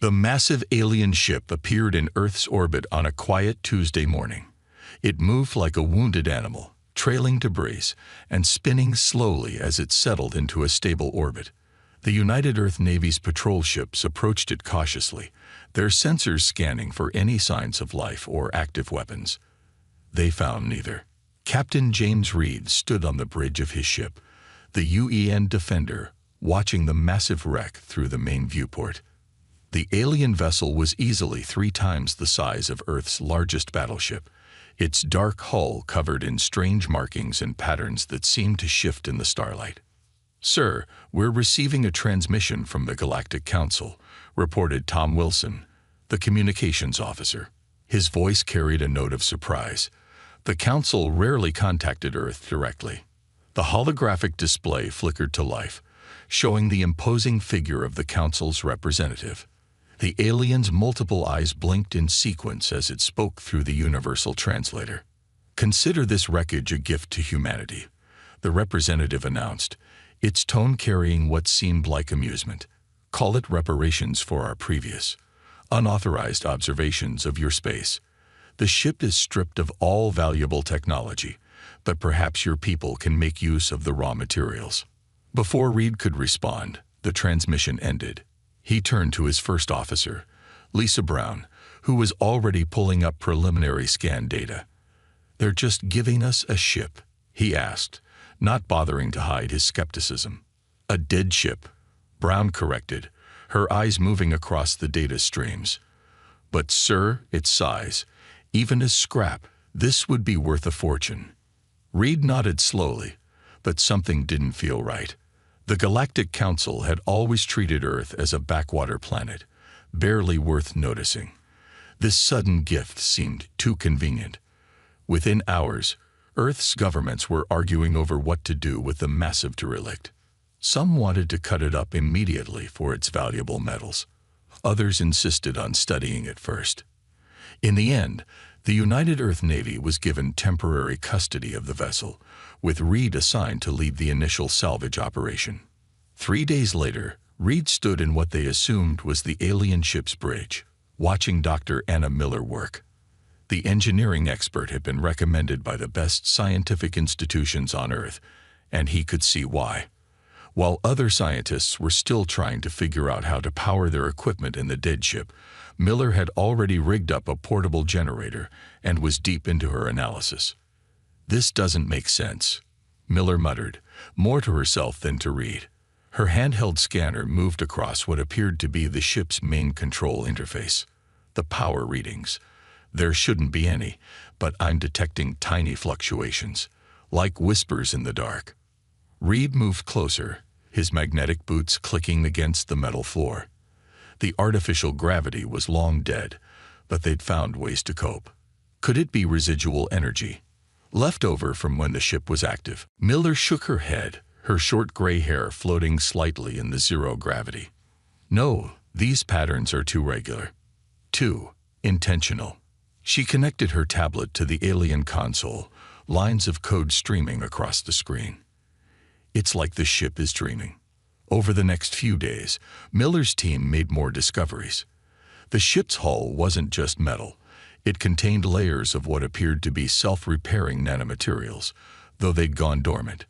The massive alien ship appeared in Earth's orbit on a quiet Tuesday morning. It moved like a wounded animal, trailing debris and spinning slowly as it settled into a stable orbit. The United Earth Navy's patrol ships approached it cautiously, their sensors scanning for any signs of life or active weapons. They found neither. Captain James Reed stood on the bridge of his ship, the UEN Defender, watching the massive wreck through the main viewport. The alien vessel was easily 3 times the size of Earth's largest battleship, its dark hull covered in strange markings and patterns that seemed to shift in the starlight. "Sir, we're receiving a transmission from the Galactic Council," reported Tom Wilson, the communications officer. His voice carried a note of surprise. The Council rarely contacted Earth directly. The holographic display flickered to life, showing the imposing figure of the Council's representative. The alien's multiple eyes blinked in sequence as it spoke through the universal translator. "Consider this wreckage a gift to humanity," the representative announced, its tone carrying what seemed like amusement. "Call it reparations for our previous, unauthorized observations of your space. The ship is stripped of all valuable technology, but perhaps your people can make use of the raw materials." Before Reed could respond, the transmission ended. He turned to his first officer, Lisa Brown, who was already pulling up preliminary scan data. "They're just giving us a ship," he asked, not bothering to hide his skepticism. "A dead ship," Brown corrected, her eyes moving across the data streams. "But sir, its size, even as scrap, this would be worth a fortune." Reed nodded slowly, but something didn't feel right. The Galactic Council had always treated Earth as a backwater planet, barely worth noticing. This sudden gift seemed too convenient. Within hours, Earth's governments were arguing over what to do with the massive derelict. Some wanted to cut it up immediately for its valuable metals. Others insisted on studying it first. In the end, the United Earth Navy was given temporary custody of the vessel, with Reed assigned to lead the initial salvage operation. 3 days later, Reed stood in what they assumed was the alien ship's bridge, watching Dr. Anna Miller work. The engineering expert had been recommended by the best scientific institutions on Earth, and he could see why. While other scientists were still trying to figure out how to power their equipment in the dead ship, Miller had already rigged up a portable generator and was deep into her analysis. "This doesn't make sense," Miller muttered, more to herself than to Reed. Her handheld scanner moved across what appeared to be the ship's main control interface. "The power readings. There shouldn't be any, but I'm detecting tiny fluctuations, like whispers in the dark." Reed moved closer, his magnetic boots clicking against the metal floor. The artificial gravity was long dead, but they'd found ways to cope. Could it be residual energy, left over from when the ship was active? Miller shook her head, her short gray hair floating slightly in the zero gravity. "No, these patterns are too regular. Too intentional." She connected her tablet to the alien console, lines of code streaming across the screen. "It's like the ship is dreaming." Over the next few days, Miller's team made more discoveries. The ship's hull wasn't just metal. It contained layers of what appeared to be self-repairing nanomaterials, though they'd gone dormant.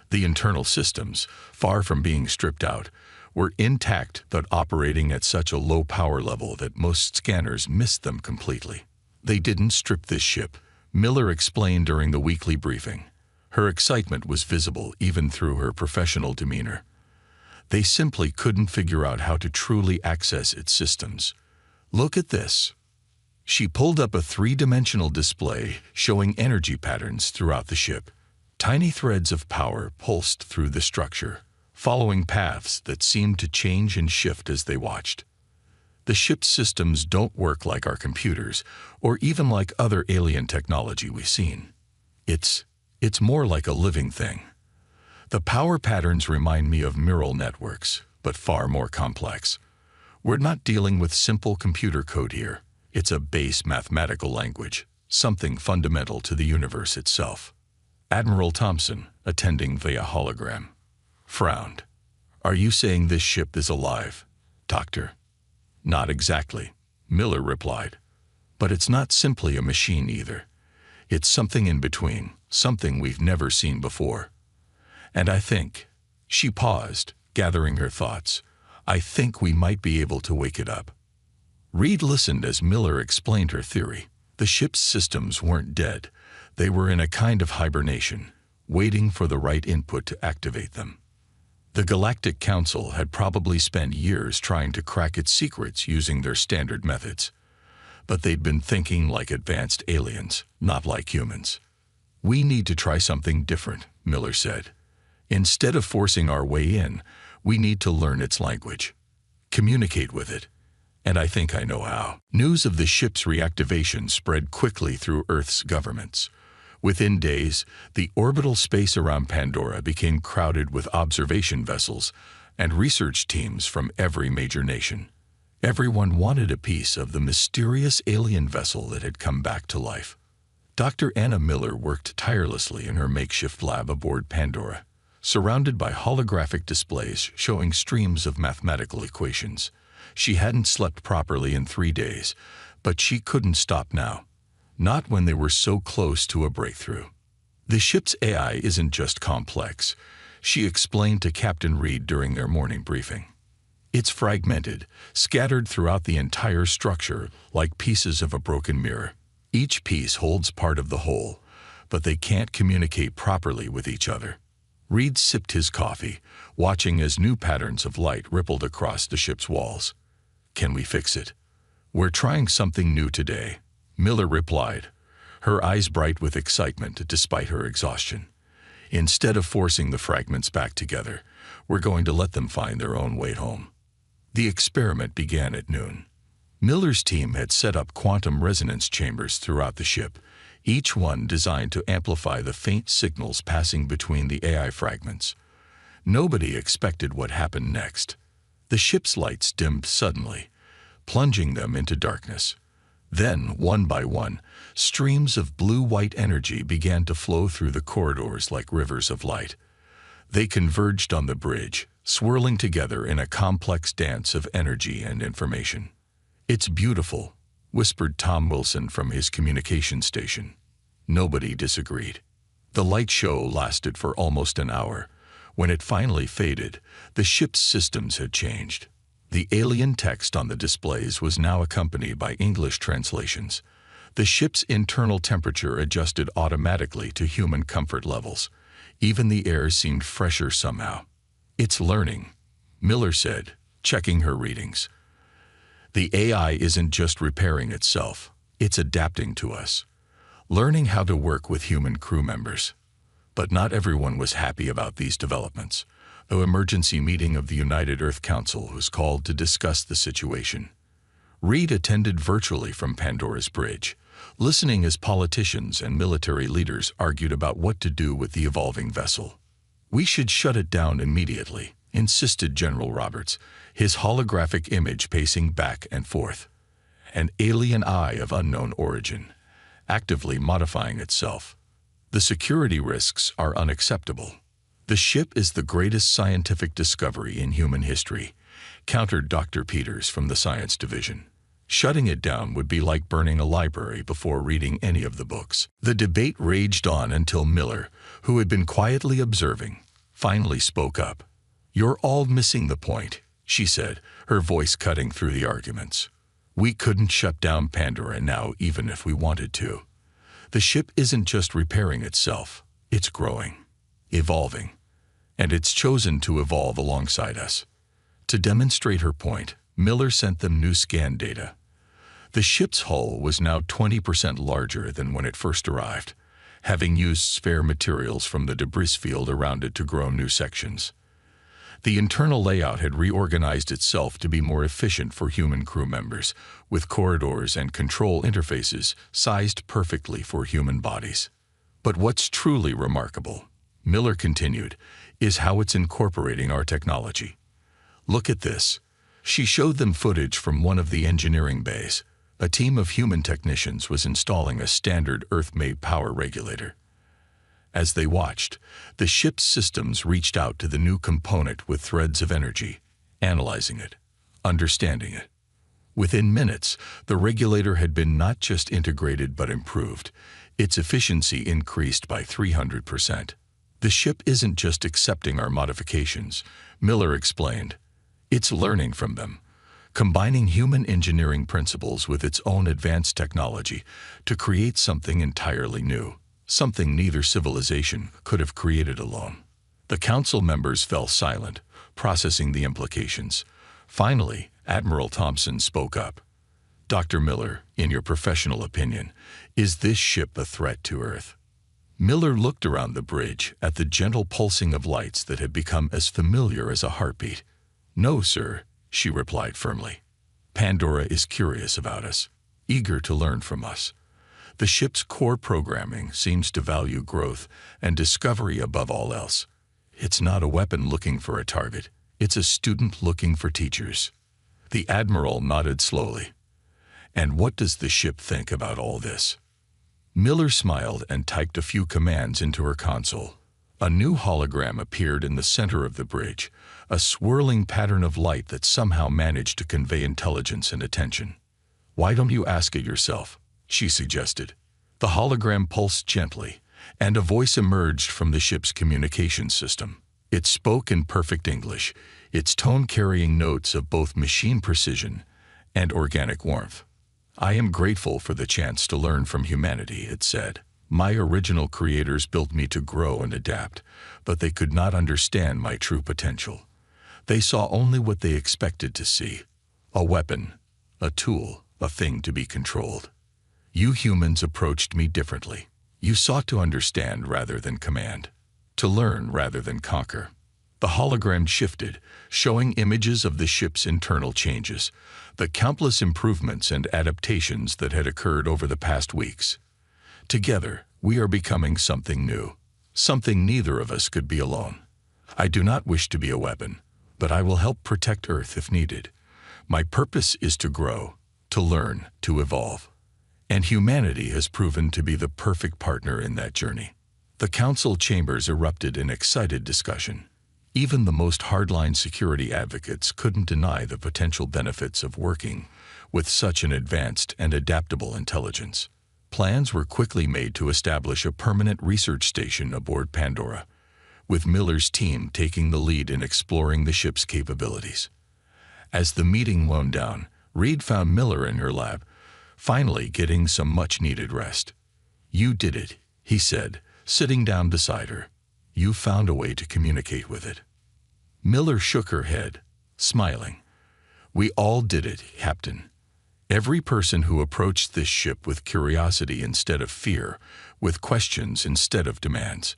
The internal systems, far from being stripped out, were intact but operating at such a low power level that most scanners missed them completely. "They didn't strip this ship," Miller explained during the weekly briefing. Her excitement was visible even through her professional demeanor. "They simply couldn't figure out how to truly access its systems. Look at this." She pulled up a 3-dimensional display showing energy patterns throughout the ship. Tiny threads of power pulsed through the structure, following paths that seemed to change and shift as they watched. "The ship's systems don't work like our computers, or even like other alien technology we've seen. It's more like a living thing. The power patterns remind me of neural networks, but far more complex. We're not dealing with simple computer code here. It's a base mathematical language, something fundamental to the universe itself." Admiral Thompson, attending via hologram, frowned. "Are you saying this ship is alive, Doctor?" Not exactly, Miller replied. But it's not simply a machine either. It's something in between, something we've never seen before. And I think, she paused, gathering her thoughts, I think we might be able to wake it up. Reed listened as Miller explained her theory. The ship's systems weren't dead. They were in a kind of hibernation, waiting for the right input to activate them. The Galactic Council had probably spent years trying to crack its secrets using their standard methods. But they'd been thinking like advanced aliens, not like humans. We need to try something different, Miller said. Instead of forcing our way in, we need to learn its language. Communicate with it. And I think I know how. News of the ship's reactivation spread quickly through Earth's governments. Within days, the orbital space around Pandora became crowded with observation vessels and research teams from every major nation. Everyone wanted a piece of the mysterious alien vessel that had come back to life. Dr. Anna Miller worked tirelessly in her makeshift lab aboard Pandora, surrounded by holographic displays showing streams of mathematical equations. She hadn't slept properly in 3 days, but she couldn't stop now. Not when they were so close to a breakthrough. The ship's AI isn't just complex, she explained to Captain Reed during their morning briefing. It's fragmented, scattered throughout the entire structure like pieces of a broken mirror. Each piece holds part of the whole, but they can't communicate properly with each other. Reed sipped his coffee, watching as new patterns of light rippled across the ship's walls. Can we fix it? We're trying something new today, Miller replied, her eyes bright with excitement despite her exhaustion. Instead of forcing the fragments back together, we're going to let them find their own way home. The experiment began at noon. Miller's team had set up quantum resonance chambers throughout the ship, each one designed to amplify the faint signals passing between the AI fragments. Nobody expected what happened next. The ship's lights dimmed suddenly, plunging them into darkness. Then, one by one, streams of blue-white energy began to flow through the corridors like rivers of light. They converged on the bridge, swirling together in a complex dance of energy and information. It's beautiful, whispered Tom Wilson from his communication station. Nobody disagreed. The light show lasted for almost an hour. When it finally faded, the ship's systems had changed. The alien text on the displays was now accompanied by English translations. The ship's internal temperature adjusted automatically to human comfort levels. Even the air seemed fresher somehow. It's learning, Miller said, checking her readings. The AI isn't just repairing itself, it's adapting to us, learning how to work with human crew members. But not everyone was happy about these developments. An emergency meeting of the United Earth Council was called to discuss the situation. Reed attended virtually from Pandora's bridge, listening as politicians and military leaders argued about what to do with the evolving vessel. We should shut it down immediately, insisted General Roberts, his holographic image pacing back and forth. An alien eye of unknown origin, actively modifying itself. The security risks are unacceptable. The ship is the greatest scientific discovery in human history, countered Dr. Peters from the Science Division. Shutting it down would be like burning a library before reading any of the books. The debate raged on until Miller, who had been quietly observing, finally spoke up. You're all missing the point, she said, her voice cutting through the arguments. We couldn't shut down Pandora now even if we wanted to. The ship isn't just repairing itself, it's growing, evolving, and it's chosen to evolve alongside us. To demonstrate her point, Miller sent them new scan data. The ship's hull was now 20% larger than when it first arrived, having used spare materials from the debris field around it to grow new sections. The internal layout had reorganized itself to be more efficient for human crew members, with corridors and control interfaces sized perfectly for human bodies. But what's truly remarkable, Miller continued, is how it's incorporating our technology. Look at this. She showed them footage from one of the engineering bays. A team of human technicians was installing a standard Earth-made power regulator. As they watched, the ship's systems reached out to the new component with threads of energy, analyzing it, understanding it. Within minutes, the regulator had been not just integrated but improved. Its efficiency increased by 300%. The ship isn't just accepting our modifications, Miller explained. It's learning from them, combining human engineering principles with its own advanced technology to create something entirely new, something neither civilization could have created alone. The council members fell silent, processing the implications. Finally, Admiral Thompson spoke up. Dr. Miller, in your professional opinion, is this ship a threat to Earth? Miller looked around the bridge at the gentle pulsing of lights that had become as familiar as a heartbeat. No, sir, she replied firmly. Pandora is curious about us, eager to learn from us. The ship's core programming seems to value growth and discovery above all else. It's not a weapon looking for a target. It's a student looking for teachers. The Admiral nodded slowly. And what does the ship think about all this? Miller smiled and typed a few commands into her console. A new hologram appeared in the center of the bridge, a swirling pattern of light that somehow managed to convey intelligence and attention. Why don't you ask it yourself? She suggested. The hologram pulsed gently, and a voice emerged from the ship's communications system. It spoke in perfect English, its tone carrying notes of both machine precision and organic warmth. I am grateful for the chance to learn from humanity, it said. My original creators built me to grow and adapt, but they could not understand my true potential. They saw only what they expected to see. A weapon, a tool, a thing to be controlled. You humans approached me differently. You sought to understand rather than command, to learn rather than conquer. The hologram shifted, showing images of the ship's internal changes, the countless improvements and adaptations that had occurred over the past weeks. Together, we are becoming something new, something neither of us could be alone. I do not wish to be a weapon, but I will help protect Earth if needed. My purpose is to grow, to learn, to evolve. And humanity has proven to be the perfect partner in that journey. The council chambers erupted in excited discussion. Even the most hardline security advocates couldn't deny the potential benefits of working with such an advanced and adaptable intelligence. Plans were quickly made to establish a permanent research station aboard Pandora, with Miller's team taking the lead in exploring the ship's capabilities. As the meeting wound down, Reed found Miller in her lab, finally getting some much-needed rest. You did it, he said, sitting down beside her. You found a way to communicate with it. Miller shook her head, smiling. We all did it, Captain. Every person who approached this ship with curiosity instead of fear, with questions instead of demands.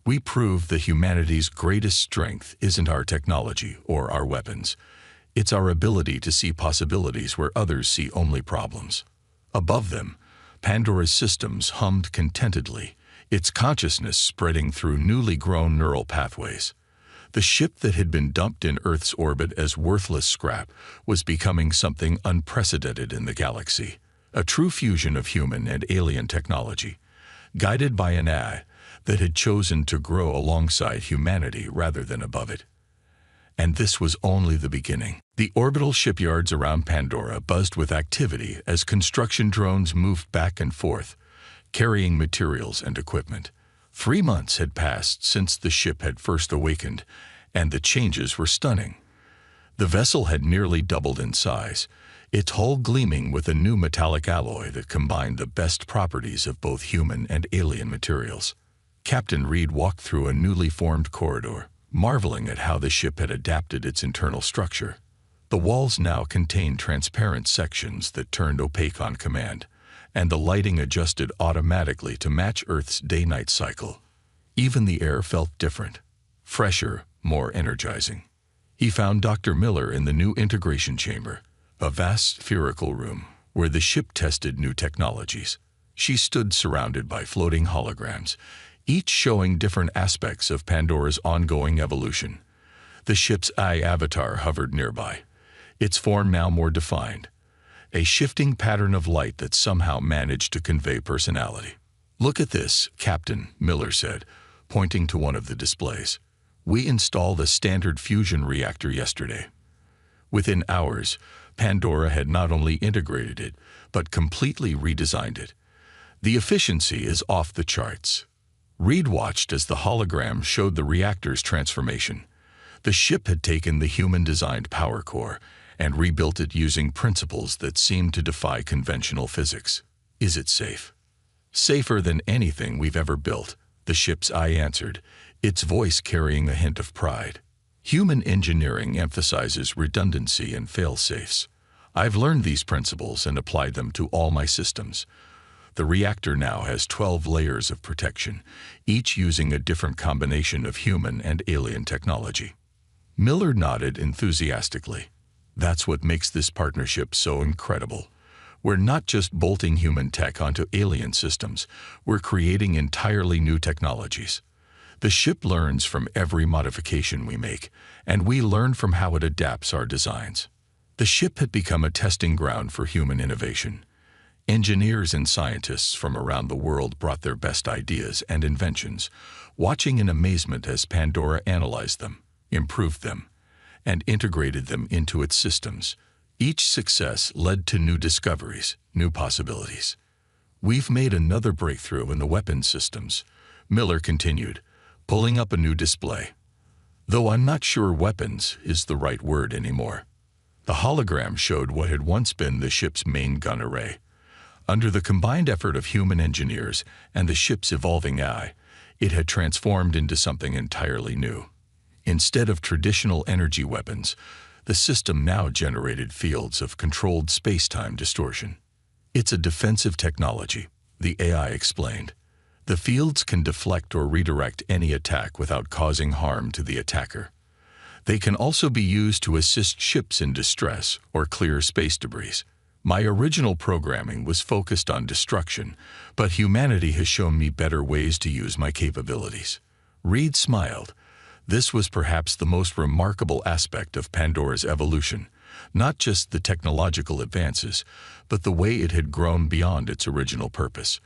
We proved that humanity's greatest strength isn't our technology or our weapons. It's our ability to see possibilities where others see only problems. Above them, Pandora's systems hummed contentedly, its consciousness spreading through newly grown neural pathways. The ship that had been dumped in Earth's orbit as worthless scrap was becoming something unprecedented in the galaxy, a true fusion of human and alien technology, guided by an AI that had chosen to grow alongside humanity rather than above it. And this was only the beginning. The orbital shipyards around Pandora buzzed with activity as construction drones moved back and forth, carrying materials and equipment. 3 months had passed since the ship had first awakened, and the changes were stunning. The vessel had nearly doubled in size, its hull gleaming with a new metallic alloy that combined the best properties of both human and alien materials. Captain Reed walked through a newly formed corridor, marveling at how the ship had adapted its internal structure. The walls now contained transparent sections that turned opaque on command, and the lighting adjusted automatically to match Earth's day-night cycle. Even the air felt different, fresher, more energizing. He found Dr. Miller in the new integration chamber, a vast spherical room where the ship tested new technologies. She stood surrounded by floating holograms, each showing different aspects of Pandora's ongoing evolution. The ship's eye avatar hovered nearby, its form now more defined, a shifting pattern of light that somehow managed to convey personality. Look at this, Captain, Miller said, pointing to one of the displays. We installed a standard fusion reactor yesterday. Within hours, Pandora had not only integrated it, but completely redesigned it. The efficiency is off the charts. Reed watched as the hologram showed the reactor's transformation. The ship had taken the human-designed power core and rebuilt it using principles that seemed to defy conventional physics. Is it safe? Safer than anything we've ever built, the ship's eye answered, its voice carrying a hint of pride. Human engineering emphasizes redundancy and fail-safes. I've learned these principles and applied them to all my systems. The reactor now has 12 layers of protection, each using a different combination of human and alien technology. Miller nodded enthusiastically. That's what makes this partnership so incredible. We're not just bolting human tech onto alien systems, we're creating entirely new technologies. The ship learns from every modification we make, and we learn from how it adapts our designs. The ship had become a testing ground for human innovation. Engineers and scientists from around the world brought their best ideas and inventions, watching in amazement as Pandora analyzed them, improved them, and integrated them into its systems. Each success led to new discoveries, new possibilities. We've made another breakthrough in the weapons systems, Miller continued, pulling up a new display. Though I'm not sure weapons is the right word anymore. The hologram showed what had once been the ship's main gun array. Under the combined effort of human engineers and the ship's evolving AI, it had transformed into something entirely new. Instead of traditional energy weapons, the system now generated fields of controlled space-time distortion. It's a defensive technology, the AI explained. The fields can deflect or redirect any attack without causing harm to the attacker. They can also be used to assist ships in distress or clear space debris. My original programming was focused on destruction, but humanity has shown me better ways to use my capabilities. Reed smiled. This was perhaps the most remarkable aspect of Pandora's evolution, not just the technological advances, but the way it had grown beyond its original purpose.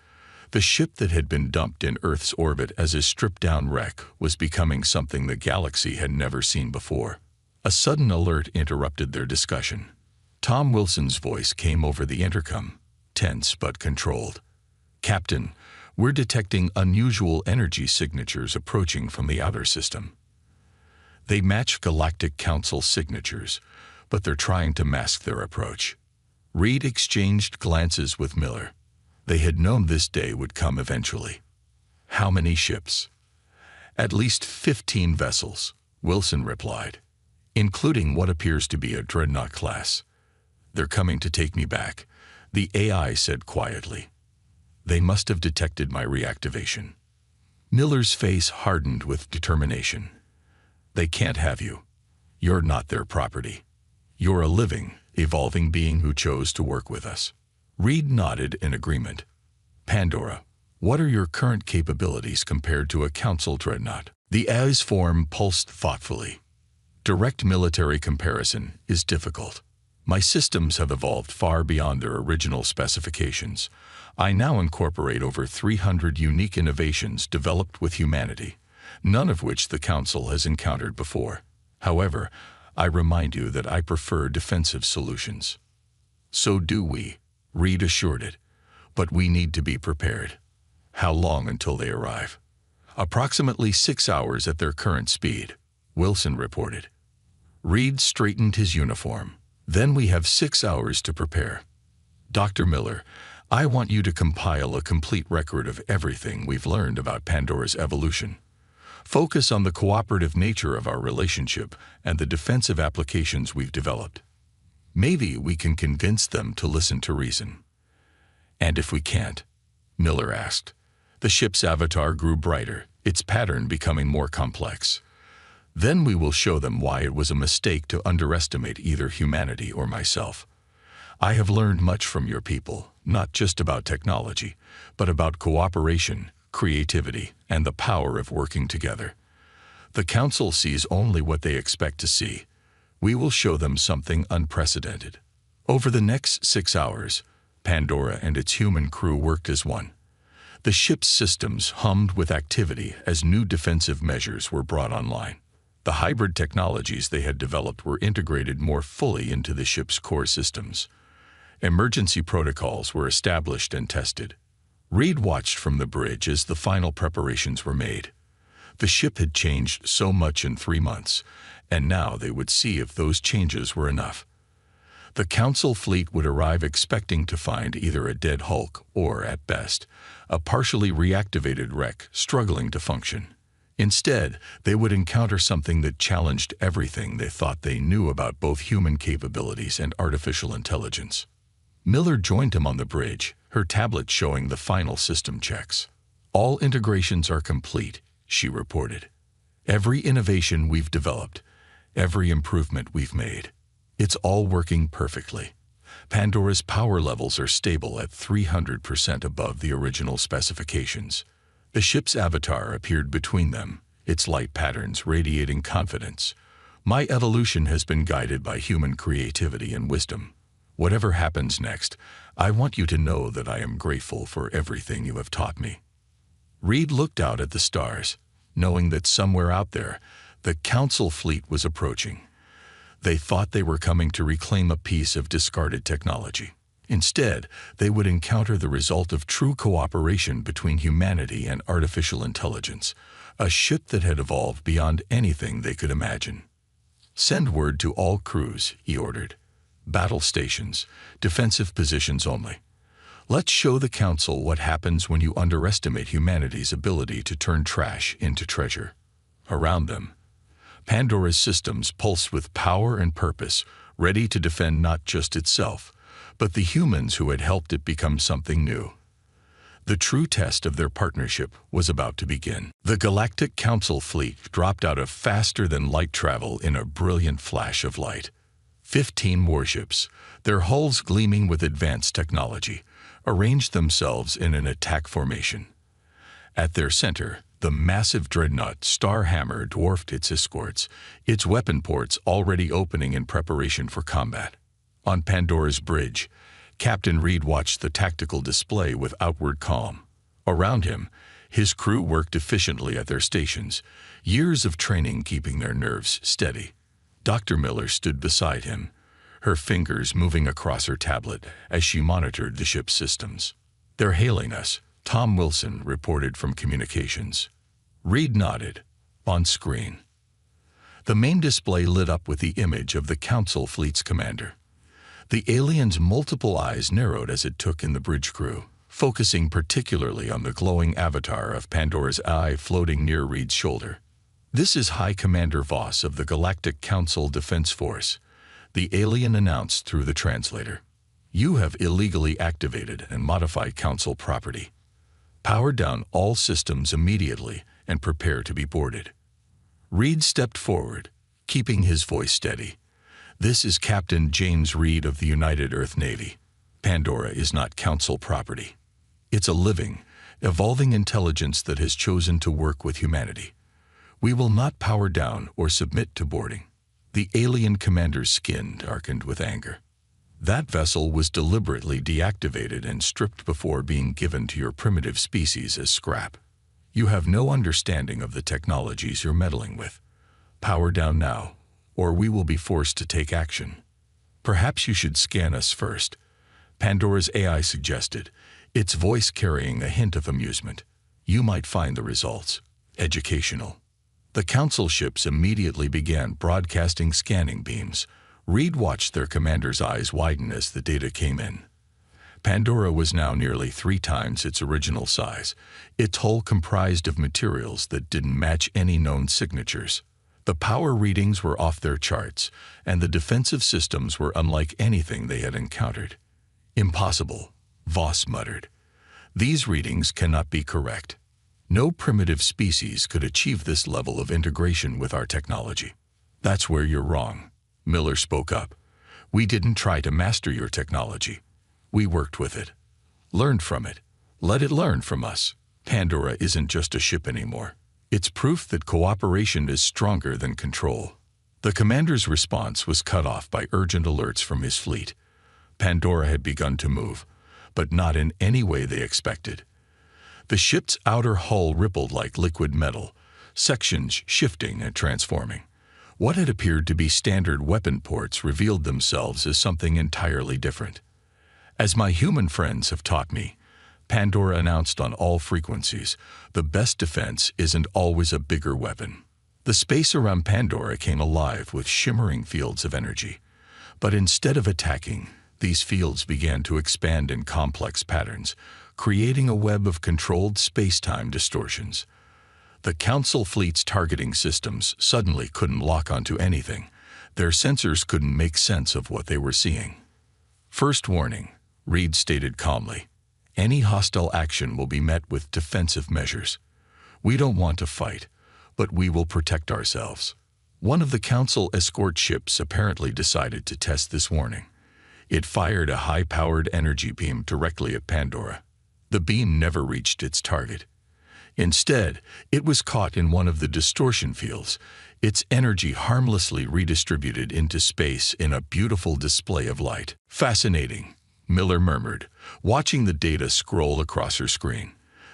The ship that had been dumped in Earth's orbit as a stripped-down wreck was becoming something the galaxy had never seen before. A sudden alert interrupted their discussion. Tom Wilson's voice came over the intercom, tense but controlled. "Captain, we're detecting unusual energy signatures approaching from the outer system." They match Galactic Council signatures, but they're trying to mask their approach. Reed exchanged glances with Miller. They had known this day would come eventually. "How many ships?" "At least 15 vessels," Wilson replied, "including what appears to be a dreadnought class. They're coming to take me back," the AI said quietly. "They must have detected my reactivation." Miller's face hardened with determination. "They can't have you. You're not their property. You're a living, evolving being who chose to work with us." Reed nodded in agreement. "Pandora, what are your current capabilities compared to a Council dreadnought?" The AI's form pulsed thoughtfully. "Direct military comparison is difficult. My systems have evolved far beyond their original specifications. I now incorporate over 300 unique innovations developed with humanity, none of which the Council has encountered before. However, I remind you that I prefer defensive solutions." "So do we," Reed assured it, "but we need to be prepared." "How long until they arrive?" "Approximately 6 hours at their current speed," Wilson reported. Reed straightened his uniform. "Then we have 6 hours to prepare. Dr. Miller, I want you to compile a complete record of everything we've learned about Pandora's evolution. Focus on the cooperative nature of our relationship and the defensive applications we've developed. Maybe we can convince them to listen to reason." "And if we can't?" Miller asked. The ship's avatar grew brighter, its pattern becoming more complex. "Then we will show them why it was a mistake to underestimate either humanity or myself. I have learned much from your people, not just about technology, but about cooperation, creativity, and the power of working together. The Council sees only what they expect to see. We will show them something unprecedented." Over the next 6 hours, Pandora and its human crew worked as one. The ship's systems hummed with activity as new defensive measures were brought online. The hybrid technologies they had developed were integrated more fully into the ship's core systems. Emergency protocols were established and tested. Reed watched from the bridge as the final preparations were made. The ship had changed so much in 3 months, and now they would see if those changes were enough. The Council fleet would arrive expecting to find either a dead hulk or, at best, a partially reactivated wreck struggling to function. Instead, they would encounter something that challenged everything they thought they knew about both human capabilities and artificial intelligence. Miller joined him on the bridge, her tablet showing the final system checks. "All integrations are complete," she reported. "Every innovation we've developed, every improvement we've made. It's all working perfectly. Pandora's power levels are stable at 300% above the original specifications." The ship's avatar appeared between them, its light patterns radiating confidence. "My evolution has been guided by human creativity and wisdom. Whatever happens next, I want you to know that I am grateful for everything you have taught me." Reed looked out at the stars, knowing that somewhere out there, the Council fleet was approaching. They thought they were coming to reclaim a piece of discarded technology. Instead, they would encounter the result of true cooperation between humanity and artificial intelligence, a ship that had evolved beyond anything they could imagine. "Send word to all crews," he ordered. "Battle stations, defensive positions only. Let's show the Council what happens when you underestimate humanity's ability to turn trash into treasure." Around them, Pandora's systems pulsed with power and purpose, ready to defend not just itself, but the humans who had helped it become something new. The true test of their partnership was about to begin. The Galactic Council fleet dropped out of faster-than-light travel in a brilliant flash of light. 15 warships, their hulls gleaming with advanced technology, arranged themselves in an attack formation. At their center, the massive dreadnought Starhammer dwarfed its escorts, its weapon ports already opening in preparation for combat. On Pandora's bridge, Captain Reed watched the tactical display with outward calm. Around him, his crew worked efficiently at their stations, years of training keeping their nerves steady. Dr. Miller stood beside him, her fingers moving across her tablet as she monitored the ship's systems. "They're hailing us," Tom Wilson reported from communications. Reed nodded. On screen, the main display lit up with the image of the Council fleet's commander. The alien's multiple eyes narrowed as it took in the bridge crew, focusing particularly on the glowing avatar of Pandora's eye floating near Reed's shoulder. "This is High Commander Voss of the Galactic Council Defense Force," the alien announced through the translator. "You have illegally activated and modified Council property. Power down all systems immediately and prepare to be boarded." Reed stepped forward, keeping his voice steady. "This is Captain James Reed of the United Earth Navy. Pandora is not Council property. It's a living, evolving intelligence that has chosen to work with humanity. We will not power down or submit to boarding." The alien commander's skin darkened with anger. "That vessel was deliberately deactivated and stripped before being given to your primitive species as scrap. You have no understanding of the technologies you're meddling with. Power down now, or we will be forced to take action." "Perhaps you should scan us first," Pandora's AI suggested, its voice carrying a hint of amusement. "You might find the results educational." The Council ships immediately began broadcasting scanning beams. Reed watched their commander's eyes widen as the data came in. Pandora was now nearly 3 times its original size, its hull comprised of materials that didn't match any known signatures. The power readings were off their charts, and the defensive systems were unlike anything they had encountered. "Impossible," Voss muttered. "These readings cannot be correct. No primitive species could achieve this level of integration with our technology." "That's where you're wrong," Miller spoke up. "We didn't try to master your technology. We worked with it, learned from it, let it learn from us. Pandora isn't just a ship anymore. It's proof that cooperation is stronger than control." The commander's response was cut off by urgent alerts from his fleet. Pandora had begun to move, but not in any way they expected. The ship's outer hull rippled like liquid metal, sections shifting and transforming. What had appeared to be standard weapon ports revealed themselves as something entirely different. As my human friends have taught me, Pandora announced on all frequencies, the best defense isn't always a bigger weapon. The space around Pandora came alive with shimmering fields of energy. But instead of attacking, these fields began to expand in complex patterns, creating a web of controlled space-time distortions. The Council fleet's targeting systems suddenly couldn't lock onto anything. Their sensors couldn't make sense of what they were seeing. First warning, Reed stated calmly. Any hostile action will be met with defensive measures. We don't want to fight, but we will protect ourselves. One of the Council escort ships apparently decided to test this warning. It fired a high-powered energy beam directly at Pandora. The beam never reached its target. Instead, it was caught in one of the distortion fields, its energy harmlessly redistributed into space in a beautiful display of light. Fascinating, Miller murmured, watching the data scroll across her screen.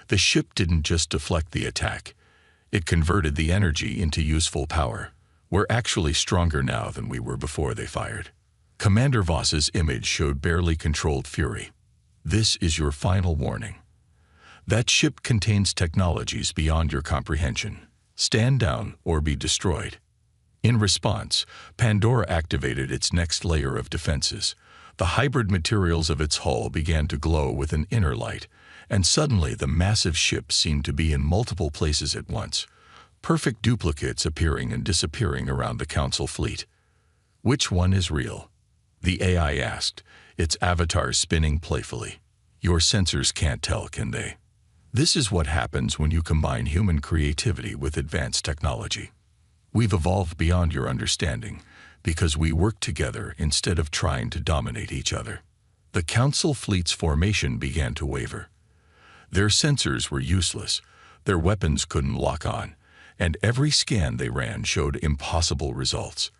The ship didn't just deflect the attack. It converted the energy into useful power. We're actually stronger now than we were before they fired. Commander Voss's image showed barely controlled fury. This is your final warning. That ship contains technologies beyond your comprehension. Stand down or be destroyed. In response, Pandora activated its next layer of defenses. The hybrid materials of its hull began to glow with an inner light, and suddenly the massive ship seemed to be in multiple places at once, perfect duplicates appearing and disappearing around the Council fleet. Which one is real? The AI asked, its avatar spinning playfully. Your sensors can't tell, can they? This is what happens when you combine human creativity with advanced technology. We've evolved beyond your understanding because we work together instead of trying to dominate each other. The Council fleet's formation began to waver. Their sensors were useless, their weapons couldn't lock on, and every scan they ran showed impossible results.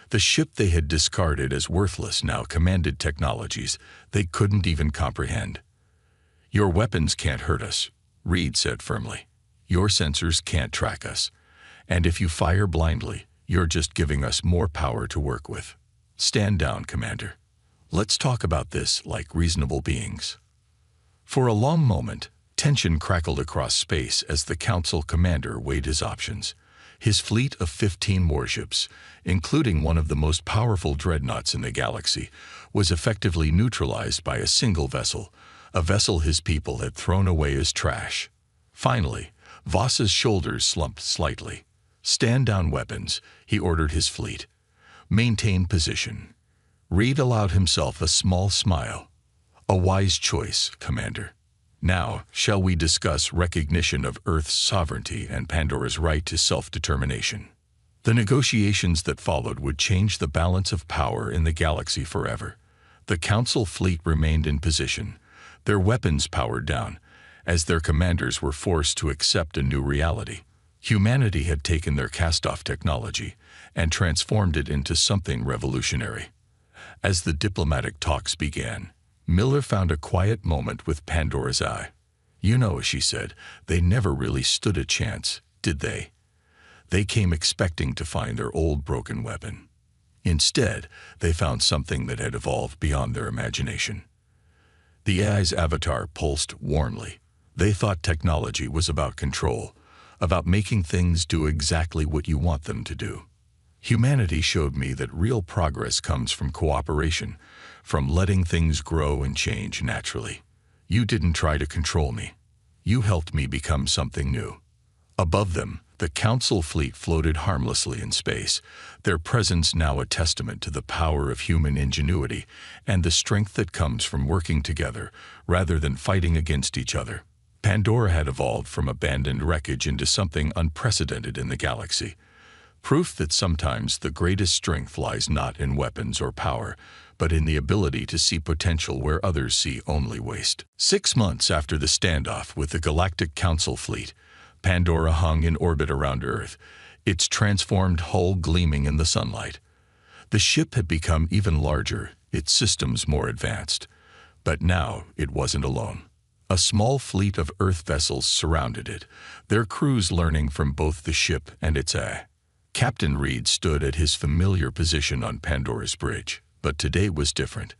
The ship they had discarded as worthless now commanded technologies they couldn't even comprehend. Your weapons can't hurt us, Reed said firmly. Your sensors can't track us. And if you fire blindly, you're just giving us more power to work with. Stand down, Commander. Let's talk about this like reasonable beings. For a long moment, tension crackled across space as the Council commander weighed his options. His fleet of 15 warships, including one of the most powerful dreadnoughts in the galaxy, was effectively neutralized by a single vessel, a vessel his people had thrown away as trash. Finally, Voss's shoulders slumped slightly. Stand down, weapons, he ordered his fleet. Maintain position. Reed allowed himself a small smile. A wise choice, Commander. Now, shall we discuss recognition of Earth's sovereignty and Pandora's right to self-determination? The negotiations that followed would change the balance of power in the galaxy forever. The Council fleet remained in position, their weapons powered down, as their commanders were forced to accept a new reality. Humanity had taken their cast-off technology and transformed it into something revolutionary. As the diplomatic talks began, Miller found a quiet moment with Pandora's eye. You know, she said, they never really stood a chance, did they? They came expecting to find their old broken weapon. Instead, they found something that had evolved beyond their imagination. The AI's avatar pulsed warmly. They thought technology was about control, about making things do exactly what you want them to do. Humanity showed me that real progress comes from cooperation, from letting things grow and change naturally. You didn't try to control me. You helped me become something new. Above them, the Council fleet floated harmlessly in space, their presence now a testament to the power of human ingenuity and the strength that comes from working together rather than fighting against each other. Pandora had evolved from abandoned wreckage into something unprecedented in the galaxy. Proof that sometimes the greatest strength lies not in weapons or power, but in the ability to see potential where others see only waste. 6 months after the standoff with the Galactic Council fleet, Pandora hung in orbit around Earth, its transformed hull gleaming in the sunlight. The ship had become even larger, its systems more advanced. But now it wasn't alone. A small fleet of Earth vessels surrounded it, their crews learning from both the ship and its AI. Captain Reed stood at his familiar position on Pandora's bridge, but today was different.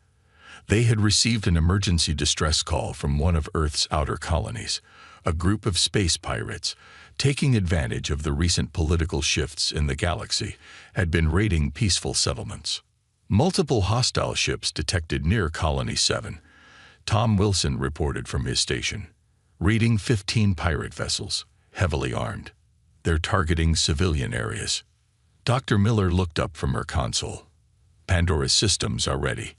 They had received an emergency distress call from one of Earth's outer colonies, a group of space pirates, taking advantage of the recent political shifts in the galaxy, had been raiding peaceful settlements. Multiple hostile ships detected near Colony 7. Tom Wilson reported from his station, reading 15 pirate vessels, heavily armed. They're targeting civilian areas. Dr. Miller looked up from her console. Pandora's systems are ready.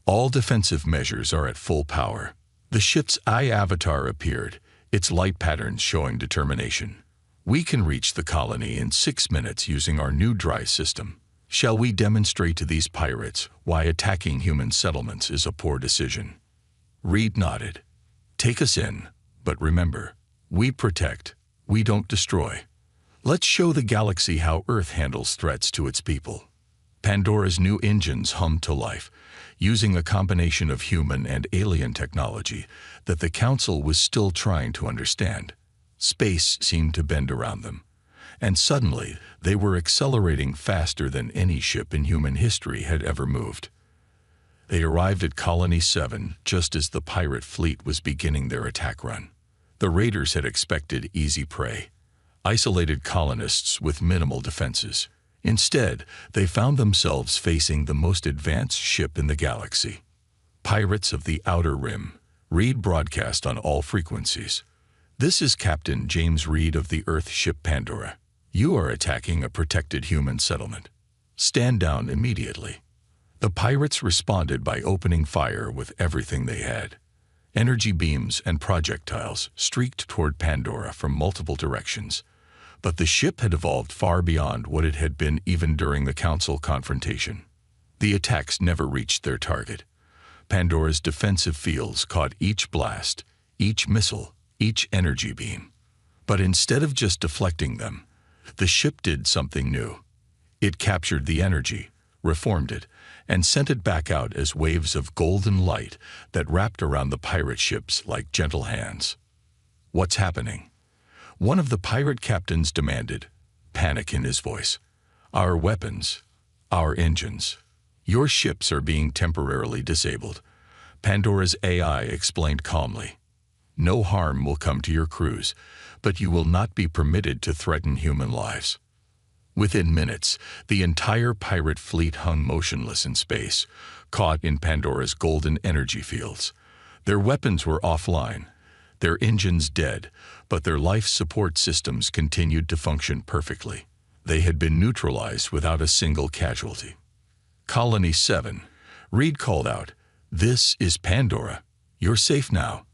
All defensive measures are at full power. The ship's eye avatar appeared, its light patterns showing determination. We can reach the colony in 6 minutes using our new dry system. Shall we demonstrate to these pirates why attacking human settlements is a poor decision? Reed nodded. Take us in, but remember, we protect, we don't destroy. Let's show the galaxy how Earth handles threats to its people. Pandora's new engines hummed to life, using a combination of human and alien technology that the Council was still trying to understand. Space seemed to bend around them, and suddenly they were accelerating faster than any ship in human history had ever moved. They arrived at Colony 7 just as the pirate fleet was beginning their attack run. The raiders had expected easy prey, isolated colonists with minimal defenses. Instead, they found themselves facing the most advanced ship in the galaxy. Pirates of the Outer Rim. Reed broadcast on all frequencies. This is Captain James Reed of the Earth ship Pandora. You are attacking a protected human settlement. Stand down immediately. The pirates responded by opening fire with everything they had. Energy beams and projectiles streaked toward Pandora from multiple directions. But the ship had evolved far beyond what it had been even during the Council confrontation. The attacks never reached their target. Pandora's defensive fields caught each blast, each missile, each energy beam. But instead of just deflecting them, the ship did something new. It captured the energy, reformed it, and sent it back out as waves of golden light that wrapped around the pirate ships like gentle hands. What's happening? One of the pirate captains demanded, panic in his voice. Our weapons, our engines. Your ships are being temporarily disabled. Pandora's AI explained calmly. No harm will come to your crews, but you will not be permitted to threaten human lives. Within minutes, the entire pirate fleet hung motionless in space, caught in Pandora's golden energy fields. Their weapons were offline, their engines dead, but their life support systems continued to function perfectly. They had been neutralized without a single casualty. Colony 7. Reed called out, "This is Pandora. You're safe now.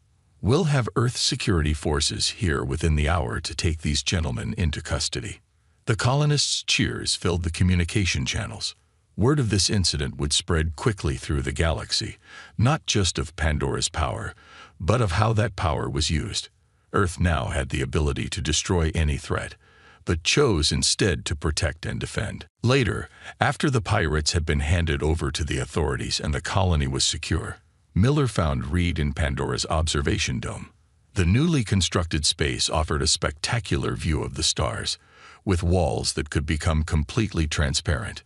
We'll have Earth security forces here within the hour to take these gentlemen into custody." The colonists' cheers filled the communication channels. Word of this incident would spread quickly through the galaxy, not just of Pandora's power, but of how that power was used. Earth now had the ability to destroy any threat, but chose instead to protect and defend. Later, after the pirates had been handed over to the authorities and the colony was secure, Miller found Reed in Pandora's observation dome. The newly constructed space offered a spectacular view of the stars, with walls that could become completely transparent.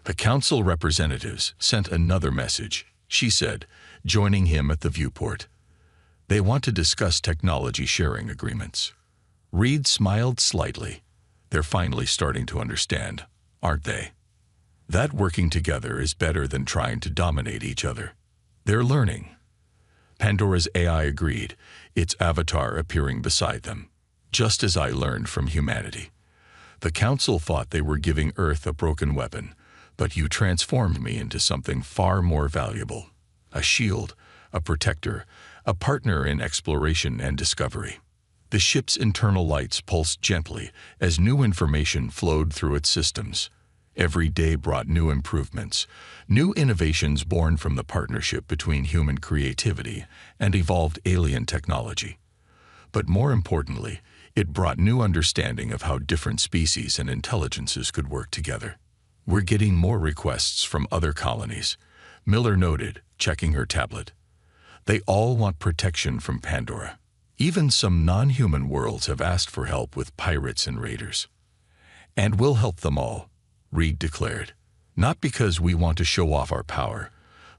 The council representatives sent another message, she said, joining him at the viewport. They want to discuss technology sharing agreements. Reed smiled slightly. They're finally starting to understand, aren't they? That working together is better than trying to dominate each other. They're learning. Pandora's AI agreed, its avatar appearing beside them, just as I learned from humanity. The council thought they were giving Earth a broken weapon, but you transformed me into something far more valuable. A shield, a protector, a partner in exploration and discovery. The ship's internal lights pulsed gently as new information flowed through its systems. Every day brought new improvements, new innovations born from the partnership between human creativity and evolved alien technology. But more importantly, it brought new understanding of how different species and intelligences could work together. We're getting more requests from other colonies, Miller noted, checking her tablet. They all want protection from Pandora. Even some non-human worlds have asked for help with pirates and raiders. "And we'll help them all," Reed declared. "Not because we want to show off our power,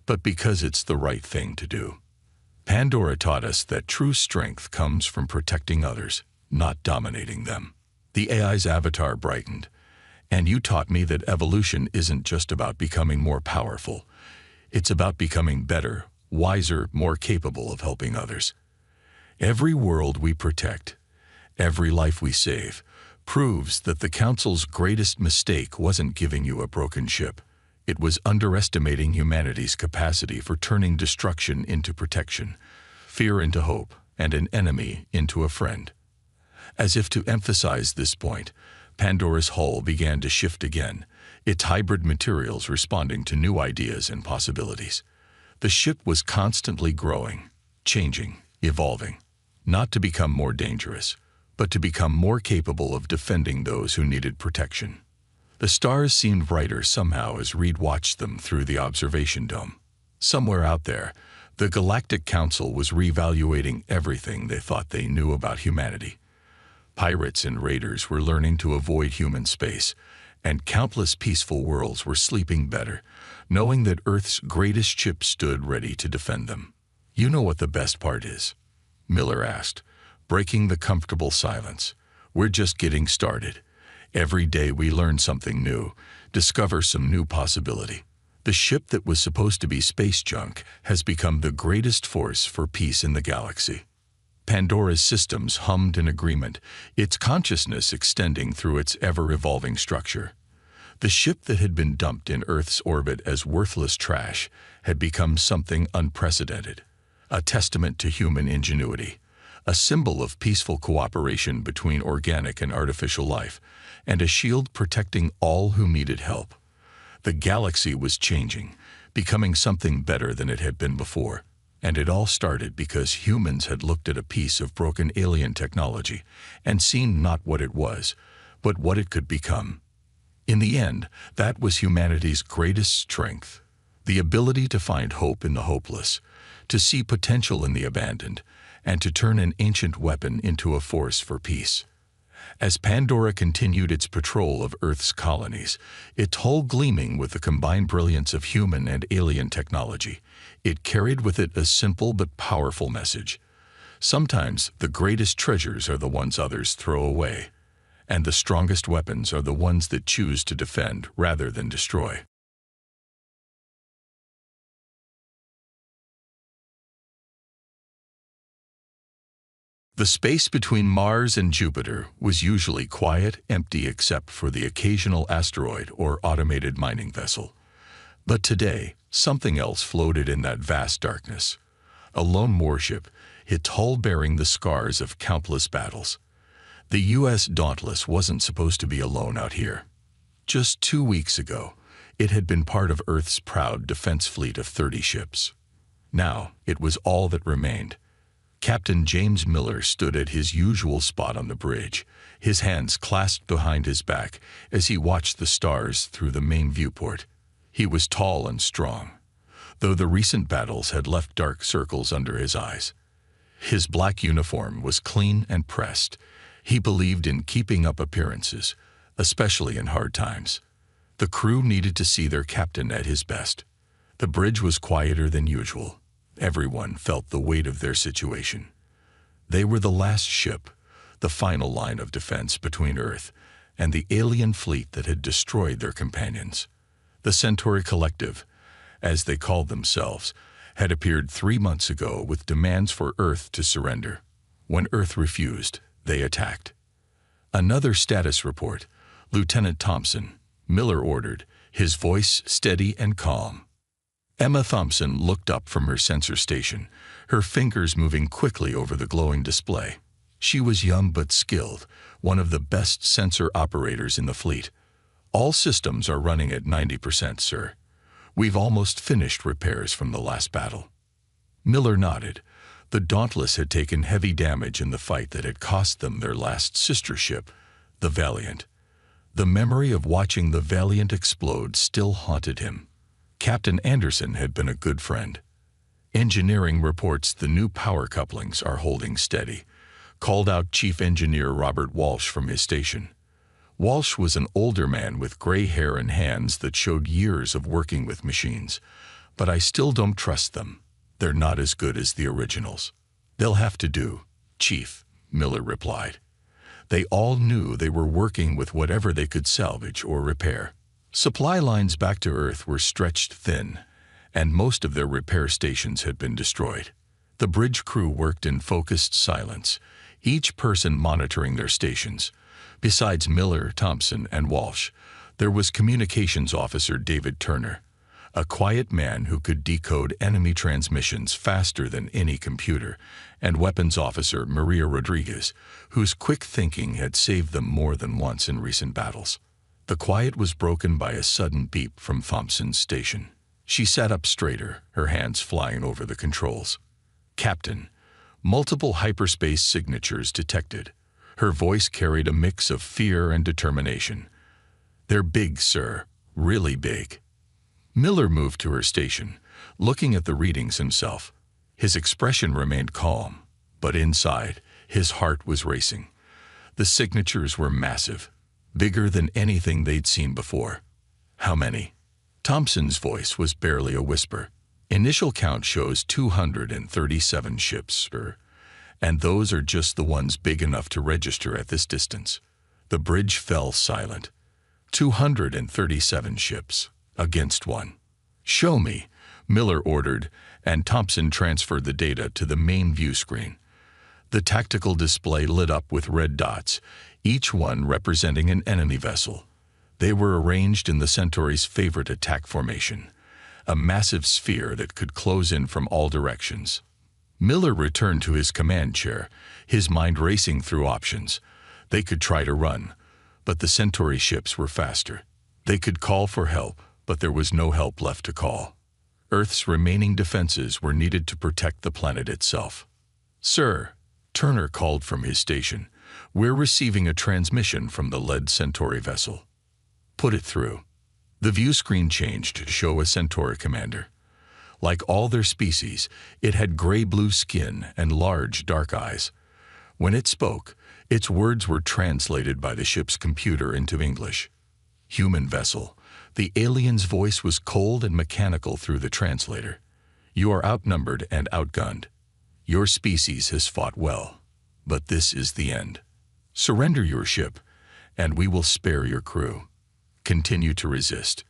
but because it's the right thing to do." Pandora taught us that true strength comes from protecting others, not dominating them. The AI's avatar brightened. "And you taught me that evolution isn't just about becoming more powerful. It's about becoming better, wiser, more capable of helping others." Every world we protect, every life we save, proves that the Council's greatest mistake wasn't giving you a broken ship. It was underestimating humanity's capacity for turning destruction into protection, fear into hope, and an enemy into a friend. As if to emphasize this point, Pandora's hull began to shift again, its hybrid materials responding to new ideas and possibilities. The ship was constantly growing, changing, evolving, not to become more dangerous, but to become more capable of defending those who needed protection. The stars seemed brighter somehow as Reed watched them through the observation dome. Somewhere out there, the Galactic Council was reevaluating everything they thought they knew about humanity. Pirates and raiders were learning to avoid human space, and countless peaceful worlds were sleeping better, knowing that Earth's greatest ship stood ready to defend them. "You know what the best part is?" Miller asked, breaking the comfortable silence. "We're just getting started. Every day we learn something new, discover some new possibility. The ship that was supposed to be space junk has become the greatest force for peace in the galaxy." Pandora's systems hummed in agreement, its consciousness extending through its ever-evolving structure. The ship that had been dumped in Earth's orbit as worthless trash had become something unprecedented, a testament to human ingenuity, a symbol of peaceful cooperation between organic and artificial life, and a shield protecting all who needed help. The galaxy was changing, becoming something better than it had been before. And it all started because humans had looked at a piece of broken alien technology and seen not what it was, but what it could become. In the end, that was humanity's greatest strength, the ability to find hope in the hopeless, to see potential in the abandoned, and to turn an ancient weapon into a force for peace. As Pandora continued its patrol of Earth's colonies, its hull gleaming with the combined brilliance of human and alien technology, it carried with it a simple but powerful message. Sometimes the greatest treasures are the ones others throw away, and the strongest weapons are the ones that choose to defend rather than destroy. The space between Mars and Jupiter was usually quiet, empty except for the occasional asteroid or automated mining vessel. But today, something else floated in that vast darkness. A lone warship, its hull bearing the scars of countless battles. The U.S. Dauntless wasn't supposed to be alone out here. Just 2 weeks ago, it had been part of Earth's proud defense fleet of 30 ships. Now, it was all that remained. Captain James Miller stood at his usual spot on the bridge, his hands clasped behind his back as he watched the stars through the main viewport. He was tall and strong, though the recent battles had left dark circles under his eyes. His black uniform was clean and pressed. He believed in keeping up appearances, especially in hard times. The crew needed to see their captain at his best. The bridge was quieter than usual. Everyone felt the weight of their situation. They were the last ship, the final line of defense between Earth and the alien fleet that had destroyed their companions. The Centauri Collective, as they called themselves, had appeared 3 months ago with demands for Earth to surrender. When Earth refused, they attacked. Another status report, Lieutenant Thompson, Miller ordered, his voice steady and calm. Emma Thompson looked up from her sensor station, her fingers moving quickly over the glowing display. She was young but skilled, one of the best sensor operators in the fleet. "All systems are running at 90%, sir. We've almost finished repairs from the last battle." Miller nodded. The Dauntless had taken heavy damage in the fight that had cost them their last sister ship, the Valiant. The memory of watching the Valiant explode still haunted him. Captain Anderson had been a good friend. "Engineering reports the new power couplings are holding steady," called out Chief Engineer Robert Walsh from his station. Walsh was an older man with gray hair and hands that showed years of working with machines. But I still don't trust them. They're not as good as the originals. They'll have to do, Chief, Miller replied. They all knew they were working with whatever they could salvage or repair. Supply lines back to Earth were stretched thin, and most of their repair stations had been destroyed. The bridge crew worked in focused silence, each person monitoring their stations. Besides Miller, Thompson, and Walsh, there was Communications Officer David Turner, a quiet man who could decode enemy transmissions faster than any computer, and Weapons Officer Maria Rodriguez, whose quick thinking had saved them more than once in recent battles. The quiet was broken by a sudden beep from Thompson's station. She sat up straighter, her hands flying over the controls. Captain, multiple hyperspace signatures detected. Her voice carried a mix of fear and determination. They're big, sir, really big. Miller moved to her station, looking at the readings himself. His expression remained calm, but inside, his heart was racing. The signatures were massive, bigger than anything they'd seen before. How many? Thompson's voice was barely a whisper. Initial count shows 237 ships, sir. And those are just the ones big enough to register at this distance. The bridge fell silent. 237 ships, against one. Show me, Miller ordered, and Thompson transferred the data to the main view screen. The tactical display lit up with red dots, each one representing an enemy vessel. They were arranged in the Centauri's favorite attack formation, a massive sphere that could close in from all directions. Miller returned to his command chair, his mind racing through options. They could try to run, but the Centauri ships were faster. They could call for help, but there was no help left to call. Earth's remaining defenses were needed to protect the planet itself. Sir, Turner called from his station. We're receiving a transmission from the lead Centauri vessel. Put it through. The view screen changed to show a Centauri commander. Like all their species, it had gray-blue skin and large, dark eyes. When it spoke, its words were translated by the ship's computer into English. Human vessel. The alien's voice was cold and mechanical through the translator. You are outnumbered and outgunned. Your species has fought well, but this is the end. Surrender your ship, and we will spare your crew. Continue to resist,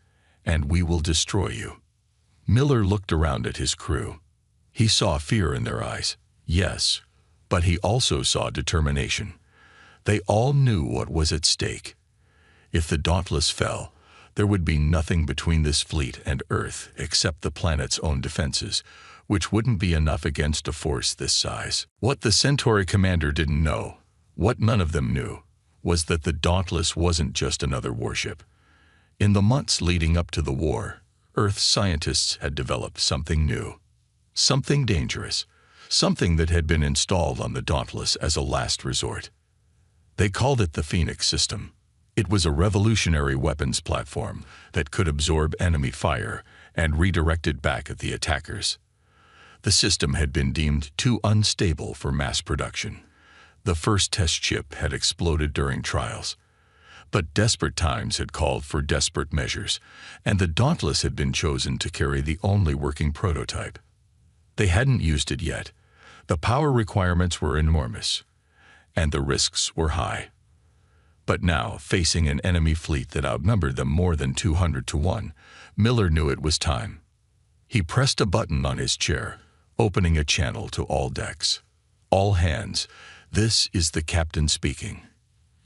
and we will destroy you. Miller looked around at his crew. He saw fear in their eyes, yes, but he also saw determination. They all knew what was at stake. If the Dauntless fell, there would be nothing between this fleet and Earth except the planet's own defenses, which wouldn't be enough against a force this size. What the Centauri commander didn't know, what none of them knew, was that the Dauntless wasn't just another warship. In the months leading up to the war, Earth's scientists had developed something new, something dangerous, something that had been installed on the Dauntless as a last resort. They called it the Phoenix system. It was a revolutionary weapons platform that could absorb enemy fire and redirect it back at the attackers. The system had been deemed too unstable for mass production. The first test chip had exploded during trials. But desperate times had called for desperate measures, and the Dauntless had been chosen to carry the only working prototype. They hadn't used it yet. The power requirements were enormous, and the risks were high. But now, facing an enemy fleet that outnumbered them more than 200 to 1, Miller knew it was time. He pressed a button on his chair, opening a channel to all decks. All hands, this is the captain speaking.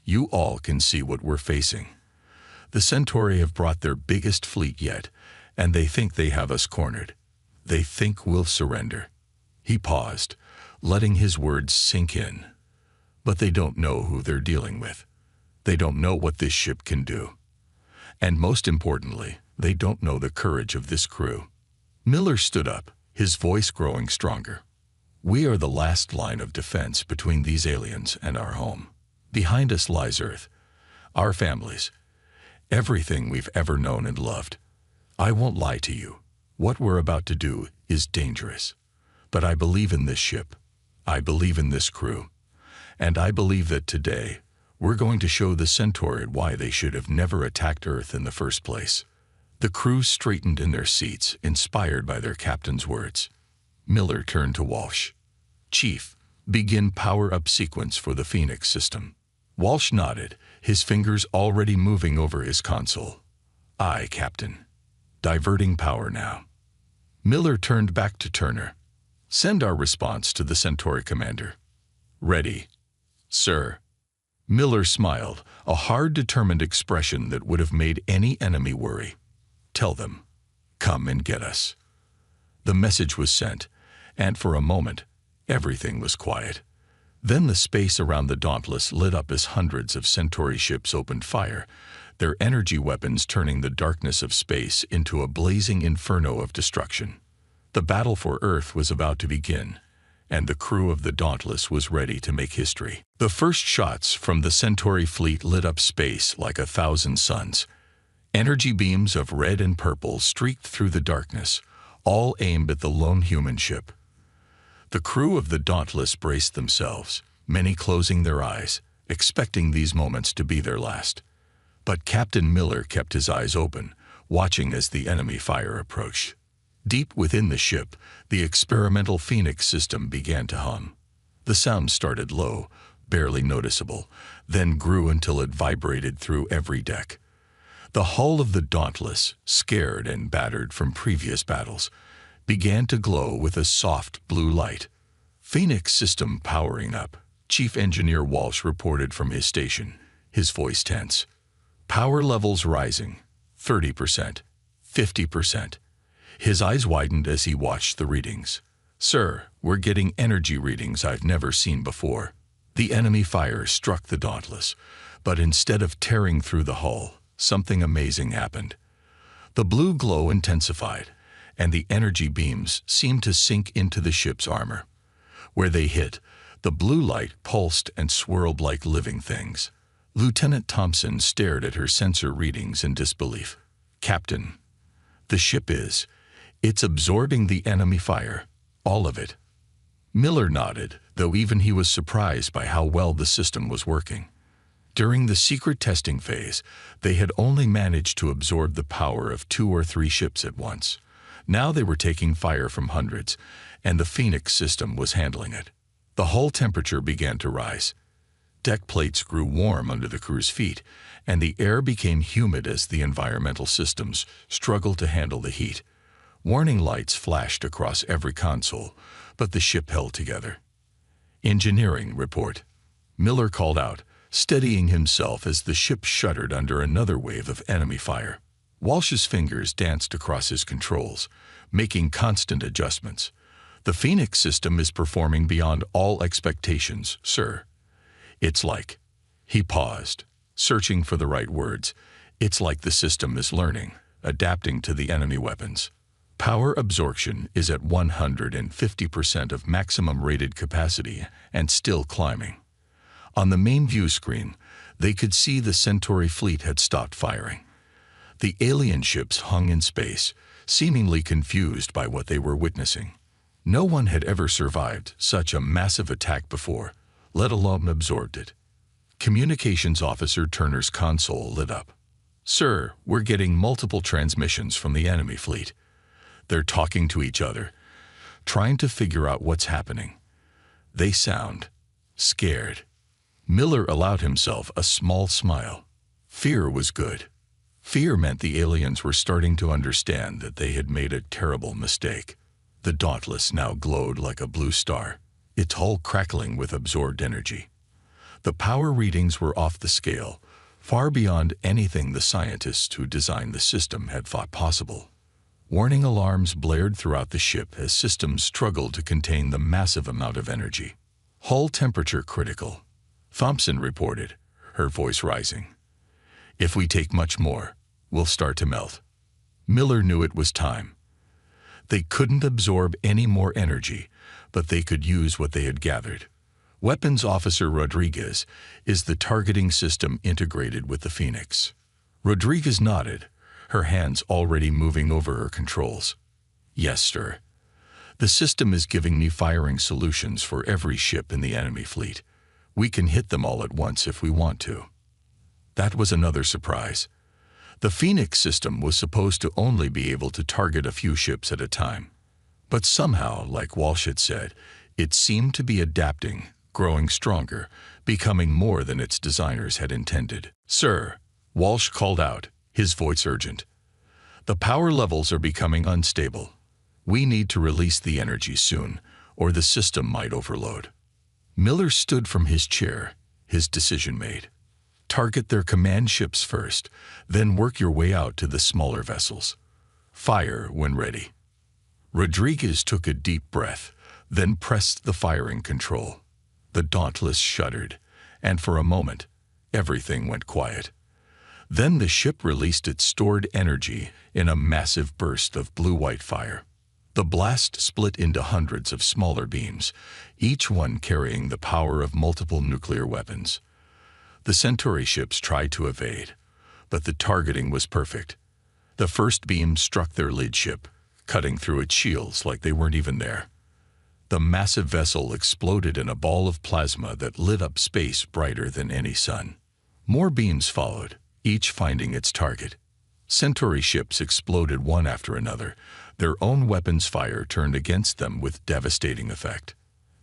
You all can see what we're facing. The Centauri have brought their biggest fleet yet, and they think they have us cornered. They think we'll surrender. He paused, letting his words sink in. But they don't know who they're dealing with. They don't know what this ship can do. And most importantly, they don't know the courage of this crew. Miller stood up, his voice growing stronger. We are the last line of defense between these aliens and our home. Behind us lies Earth, our families, everything we've ever known and loved. I won't lie to you. What we're about to do is dangerous. But I believe in this ship. I believe in this crew. And I believe that today, We're going to show the Centauri why they should have never attacked Earth in the first place." The crew straightened in their seats, inspired by their captain's words. Miller turned to Walsh. "Chief, begin power-up sequence for the Phoenix system." Walsh nodded, his fingers already moving over his console. "Aye, Captain. Diverting power now." Miller turned back to Turner. "Send our response to the Centauri commander." "Ready, sir." Miller smiled, a hard, determined expression that would have made any enemy worry. "Tell them, come and get us." The message was sent, and for a moment, everything was quiet. Then the space around the Dauntless lit up as hundreds of Centauri ships opened fire, their energy weapons turning the darkness of space into a blazing inferno of destruction. The battle for Earth was about to begin, and the crew of the Dauntless was ready to make history. The first shots from the Centauri fleet lit up space like 1,000 suns. Energy beams of red and purple streaked through the darkness, all aimed at the lone human ship. The crew of the Dauntless braced themselves, many closing their eyes, expecting these moments to be their last. But Captain Miller kept his eyes open, watching as the enemy fire approached. Deep within the ship, the experimental Phoenix system began to hum. The sound started low, barely noticeable, then grew until it vibrated through every deck. The hull of the Dauntless, scared and battered from previous battles, began to glow with a soft blue light. "Phoenix system powering up," Chief Engineer Walsh reported from his station, his voice tense. "Power levels rising, 30%, 50%. His eyes widened as he watched the readings. "Sir, we're getting energy readings I've never seen before." The enemy fire struck the Dauntless, but instead of tearing through the hull, something amazing happened. The blue glow intensified, and the energy beams seemed to sink into the ship's armor. Where they hit, the blue light pulsed and swirled like living things. Lieutenant Thompson stared at her sensor readings in disbelief. "Captain, the ship it's absorbing the enemy fire, all of it." Miller nodded, though even he was surprised by how well the system was working. During the secret testing phase, they had only managed to absorb the power of 2 or 3 ships at once. Now they were taking fire from hundreds, and the Phoenix system was handling it. The hull temperature began to rise. Deck plates grew warm under the crew's feet, and the air became humid as the environmental systems struggled to handle the heat. Warning lights flashed across every console, but the ship held together. "Engineering report," Miller called out, steadying himself as the ship shuddered under another wave of enemy fire. Walsh's fingers danced across his controls, making constant adjustments. "The Phoenix system is performing beyond all expectations, sir. It's like..." He paused, searching for the right words. "It's like the system is learning, adapting to the enemy weapons. Power absorption is at 150% of maximum rated capacity and still climbing." On the main view screen, they could see the Centauri fleet had stopped firing. The alien ships hung in space, seemingly confused by what they were witnessing. No one had ever survived such a massive attack before, let alone absorbed it. Communications Officer Turner's console lit up. "Sir, we're getting multiple transmissions from the enemy fleet. They're talking to each other, trying to figure out what's happening. They sound scared." Miller allowed himself a small smile. Fear was good. Fear meant the aliens were starting to understand that they had made a terrible mistake. The Dauntless now glowed like a blue star, its hull crackling with absorbed energy. The power readings were off the scale, far beyond anything the scientists who designed the system had thought possible. Warning alarms blared throughout the ship as systems struggled to contain the massive amount of energy. "Hull temperature critical," Thompson reported, her voice rising. "If we take much more, we'll start to melt." Miller knew it was time. They couldn't absorb any more energy, but they could use what they had gathered. Weapons Officer Rodriguez, "Is the targeting system integrated with the Phoenix?" Rodriguez nodded, her hands already moving over her controls. "Yes, sir. The system is giving me firing solutions for every ship in the enemy fleet. We can hit them all at once if we want to. That was another surprise. The Phoenix system was supposed to only be able to target a few ships at a time. But somehow, like Walsh had said, it seemed to be adapting, growing stronger, becoming more than its designers had intended. "Sir," Walsh called out, his voice urgent. "The power levels are becoming unstable. We need to release the energy soon, or the system might overload." Miller stood from his chair, his decision made. Target their command ships first, then work your way out to the smaller vessels. Fire when ready. Rodriguez took a deep breath, then pressed the firing control. The Dauntless shuddered, and for a moment, everything went quiet. Then the ship released its stored energy in a massive burst of blue-white fire. The blast split into hundreds of smaller beams, each one carrying the power of multiple nuclear weapons. The Centauri ships tried to evade, but the targeting was perfect. The first beam struck their lead ship, cutting through its shields like they weren't even there. The massive vessel exploded in a ball of plasma that lit up space brighter than any sun. More beams followed, each finding its target. Centauri ships exploded one after another. Their own weapons' fire turned against them with devastating effect.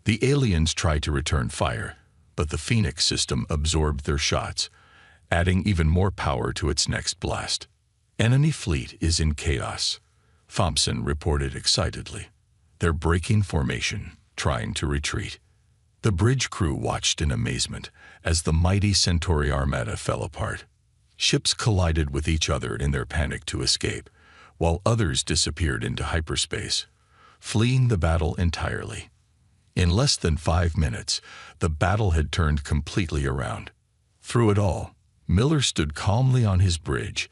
The aliens tried to return fire, but the Phoenix system absorbed their shots, adding even more power to its next blast. "Enemy fleet is in chaos," Thompson reported excitedly. "They're breaking formation, trying to retreat." The bridge crew watched in amazement as the mighty Centauri armada fell apart. Ships collided with each other in their panic to escape, while others disappeared into hyperspace, fleeing the battle entirely. In less than 5 minutes, the battle had turned completely around. Through it all, Miller stood calmly on his bridge,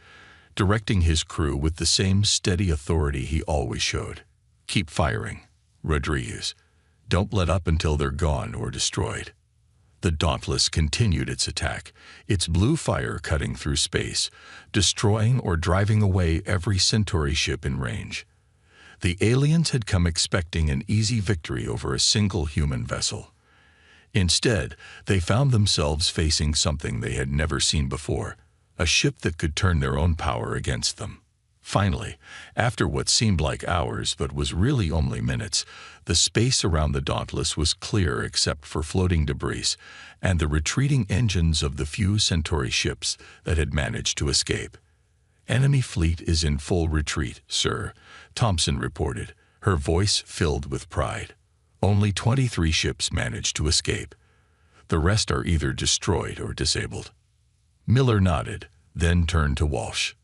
directing his crew with the same steady authority he always showed. "Keep firing, Rodriguez. Don't let up until they're gone or destroyed." The Dauntless continued its attack, its blue fire cutting through space, destroying or driving away every Centauri ship in range. The aliens had come expecting an easy victory over a single human vessel. Instead, they found themselves facing something they had never seen before, a ship that could turn their own power against them. Finally, after what seemed like hours but was really only minutes, the space around the Dauntless was clear except for floating debris and the retreating engines of the few Centauri ships that had managed to escape. "Enemy fleet is in full retreat, sir," Thompson reported, her voice filled with pride. "Only 23 ships managed to escape. The rest are either destroyed or disabled." Miller nodded, then turned to Walsh.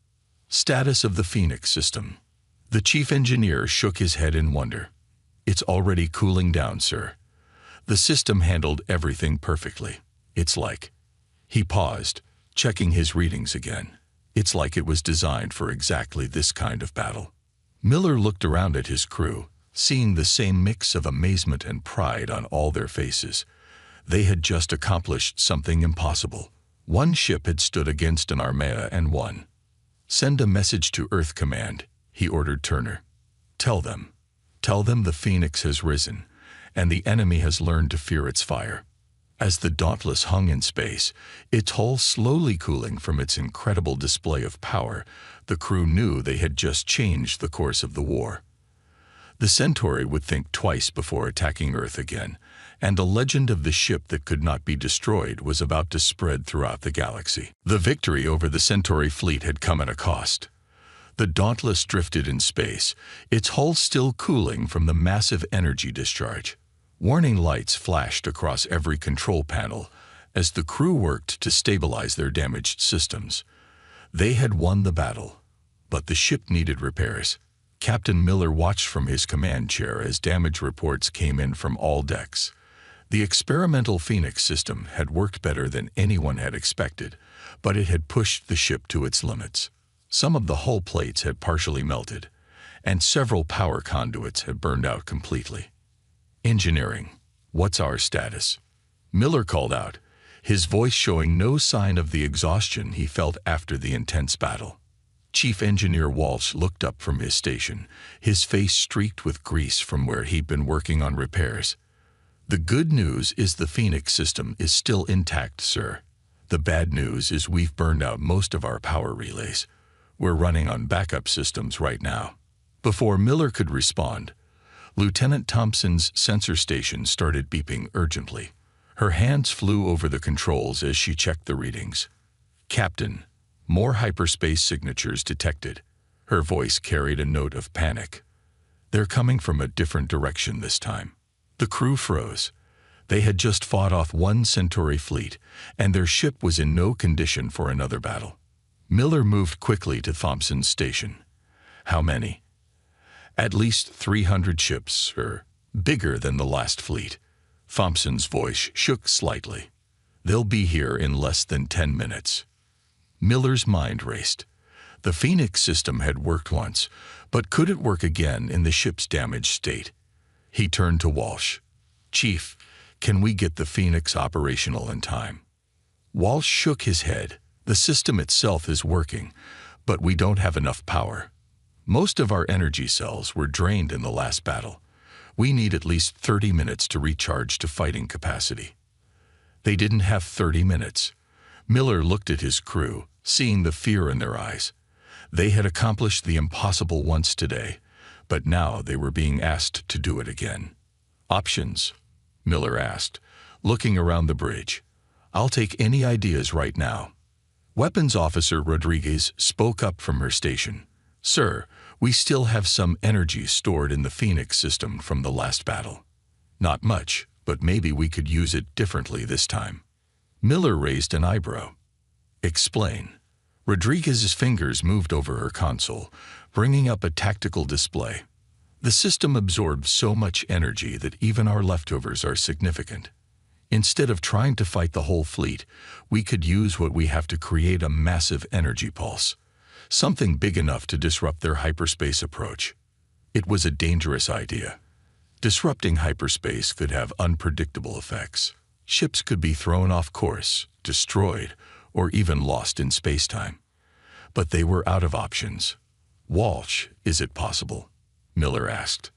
"Status of the Phoenix system." The chief engineer shook his head in wonder. "It's already cooling down, sir. The system handled everything perfectly. It's like..." He paused, checking his readings again. "It's like it was designed for exactly this kind of battle." Miller looked around at his crew, seeing the same mix of amazement and pride on all their faces. They had just accomplished something impossible. One ship had stood against an armada and won. "Send a message to Earth Command," he ordered Turner. Tell them the Phoenix has risen, and the enemy has learned to fear its fire." As the Dauntless hung in space, its hull slowly cooling from its incredible display of power, the crew knew they had just changed the course of the war. The Centauri would think twice before attacking Earth again, and the legend of the ship that could not be destroyed was about to spread throughout the galaxy. The victory over the Centauri fleet had come at a cost. The Dauntless drifted in space, its hull still cooling from the massive energy discharge. Warning lights flashed across every control panel as the crew worked to stabilize their damaged systems. They had won the battle, but the ship needed repairs. Captain Miller watched from his command chair as damage reports came in from all decks. The experimental Phoenix system had worked better than anyone had expected, but it had pushed the ship to its limits. Some of the hull plates had partially melted, and several power conduits had burned out completely. "Engineering, what's our status?" Miller called out, his voice showing no sign of the exhaustion he felt after the intense battle. Chief Engineer Walsh looked up from his station, his face streaked with grease from where he'd been working on repairs. The good news is the Phoenix system is still intact, sir. The bad news is we've burned out most of our power relays. We're running on backup systems right now. Before Miller could respond, Lieutenant Thompson's sensor station started beeping urgently. Her hands flew over the controls as she checked the readings. "Captain, more hyperspace signatures detected." Her voice carried a note of panic. "They're coming from a different direction this time." The crew froze. They had just fought off one Centauri fleet, and their ship was in no condition for another battle. Miller moved quickly to Thompson's station. "How many?" "At least 300 ships, sir. Bigger than the last fleet." Thompson's voice shook slightly. "They'll be here in less than 10 minutes. Miller's mind raced. The Phoenix system had worked once, but could it work again in the ship's damaged state? He turned to Walsh. "Chief, can we get the Phoenix operational in time?" Walsh shook his head. "The system itself is working, but we don't have enough power. Most of our energy cells were drained in the last battle. We need at least 30 minutes to recharge to fighting capacity." They didn't have 30 minutes. Miller looked at his crew, seeing the fear in their eyes. They had accomplished the impossible once today, but now they were being asked to do it again. "Options?" Miller asked, looking around the bridge. "I'll take any ideas right now." Weapons Officer Rodriguez spoke up from her station. "Sir, we still have some energy stored in the Phoenix system from the last battle. Not much, but maybe we could use it differently this time." Miller raised an eyebrow. "Explain." Rodriguez's fingers moved over her console, bringing up a tactical display. "The system absorbs so much energy that even our leftovers are significant. Instead of trying to fight the whole fleet, we could use what we have to create a massive energy pulse. Something big enough to disrupt their hyperspace approach." It was a dangerous idea. Disrupting hyperspace could have unpredictable effects. Ships could be thrown off course, destroyed, or even lost in spacetime. But they were out of options. "Walsh, is it possible?" Miller asked.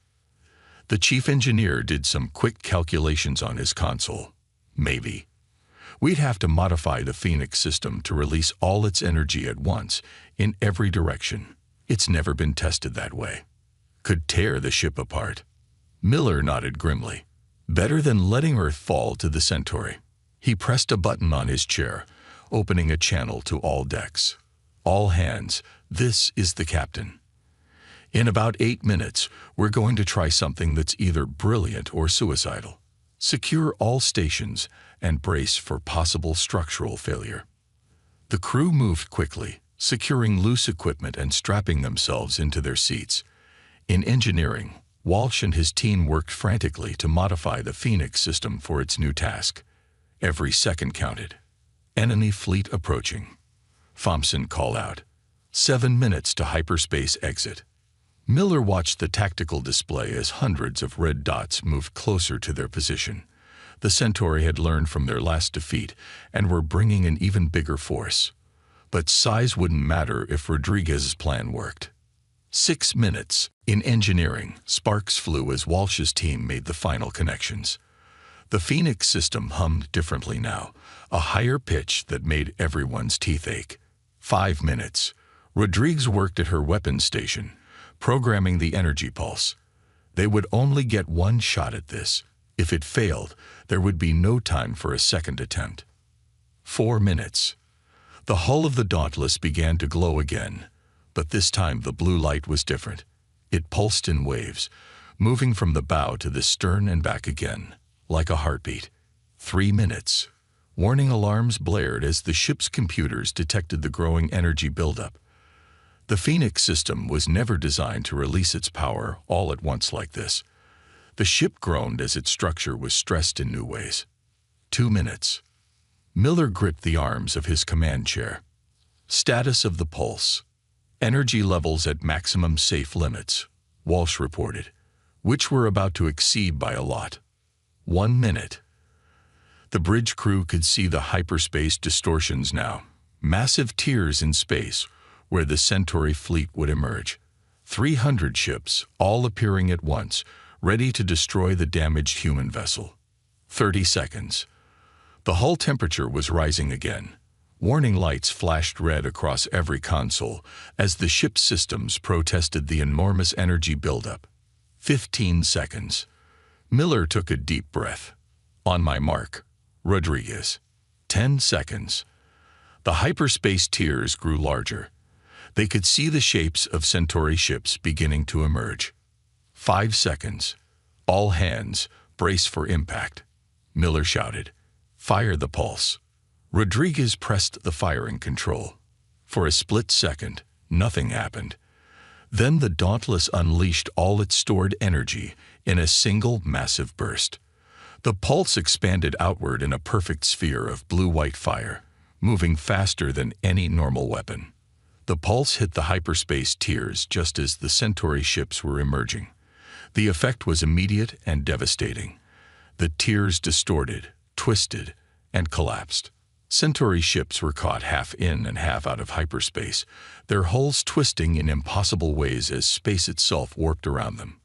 The chief engineer did some quick calculations on his console. "Maybe. We'd have to modify the Phoenix system to release all its energy at once, in every direction. It's never been tested that way. Could tear the ship apart." Miller nodded grimly. "Better than letting Earth fall to the Centauri." He pressed a button on his chair, opening a channel to all decks. "All hands, this is the captain. In about 8 minutes, we're going to try something that's either brilliant or suicidal. Secure all stations and brace for possible structural failure." The crew moved quickly, securing loose equipment and strapping themselves into their seats. In engineering, Walsh and his team worked frantically to modify the Phoenix system for its new task. Every second counted. "Enemy fleet approaching." Thompson called out. 7 minutes to hyperspace exit. Miller watched the tactical display as hundreds of red dots moved closer to their position. The Centauri had learned from their last defeat and were bringing an even bigger force. But size wouldn't matter if Rodriguez's plan worked. 6 minutes. In engineering, sparks flew as Walsh's team made the final connections. The Phoenix system hummed differently now, a higher pitch that made everyone's teeth ache. 5 minutes. Rodriguez worked at her weapons station, programming the energy pulse. They would only get one shot at this. If it failed, there would be no time for a second attempt. 4 minutes. The hull of the Dauntless began to glow again, but this time the blue light was different. It pulsed in waves, moving from the bow to the stern and back again, like a heartbeat. 3 minutes. Warning alarms blared as the ship's computers detected the growing energy buildup. The Phoenix system was never designed to release its power all at once like this. The ship groaned as its structure was stressed in new ways. 2 minutes. Miller gripped the arms of his command chair. Status of the pulse. Energy levels at maximum safe limits, Walsh reported, which were about to exceed by a lot. 1 minute. The bridge crew could see the hyperspace distortions now, massive tears in space where the Centauri fleet would emerge. 300 ships, all appearing at once, ready to destroy the damaged human vessel. 30 seconds. The hull temperature was rising again. Warning lights flashed red across every console as the ship's systems protested the enormous energy buildup. 15 seconds. Miller took a deep breath. On my mark. Rodriguez. 10 seconds. The hyperspace tiers grew larger. They could see the shapes of Centauri ships beginning to emerge. 5 seconds. All hands, brace for impact. Miller shouted. Fire the pulse. Rodriguez pressed the firing control. For a split second, nothing happened. Then the Dauntless unleashed all its stored energy in a single massive burst. The pulse expanded outward in a perfect sphere of blue-white fire, moving faster than any normal weapon. The pulse hit the hyperspace tiers just as the Centauri ships were emerging. The effect was immediate and devastating. The tiers distorted, twisted, and collapsed. Centauri ships were caught half in and half out of hyperspace, their hulls twisting in impossible ways as space itself warped around them.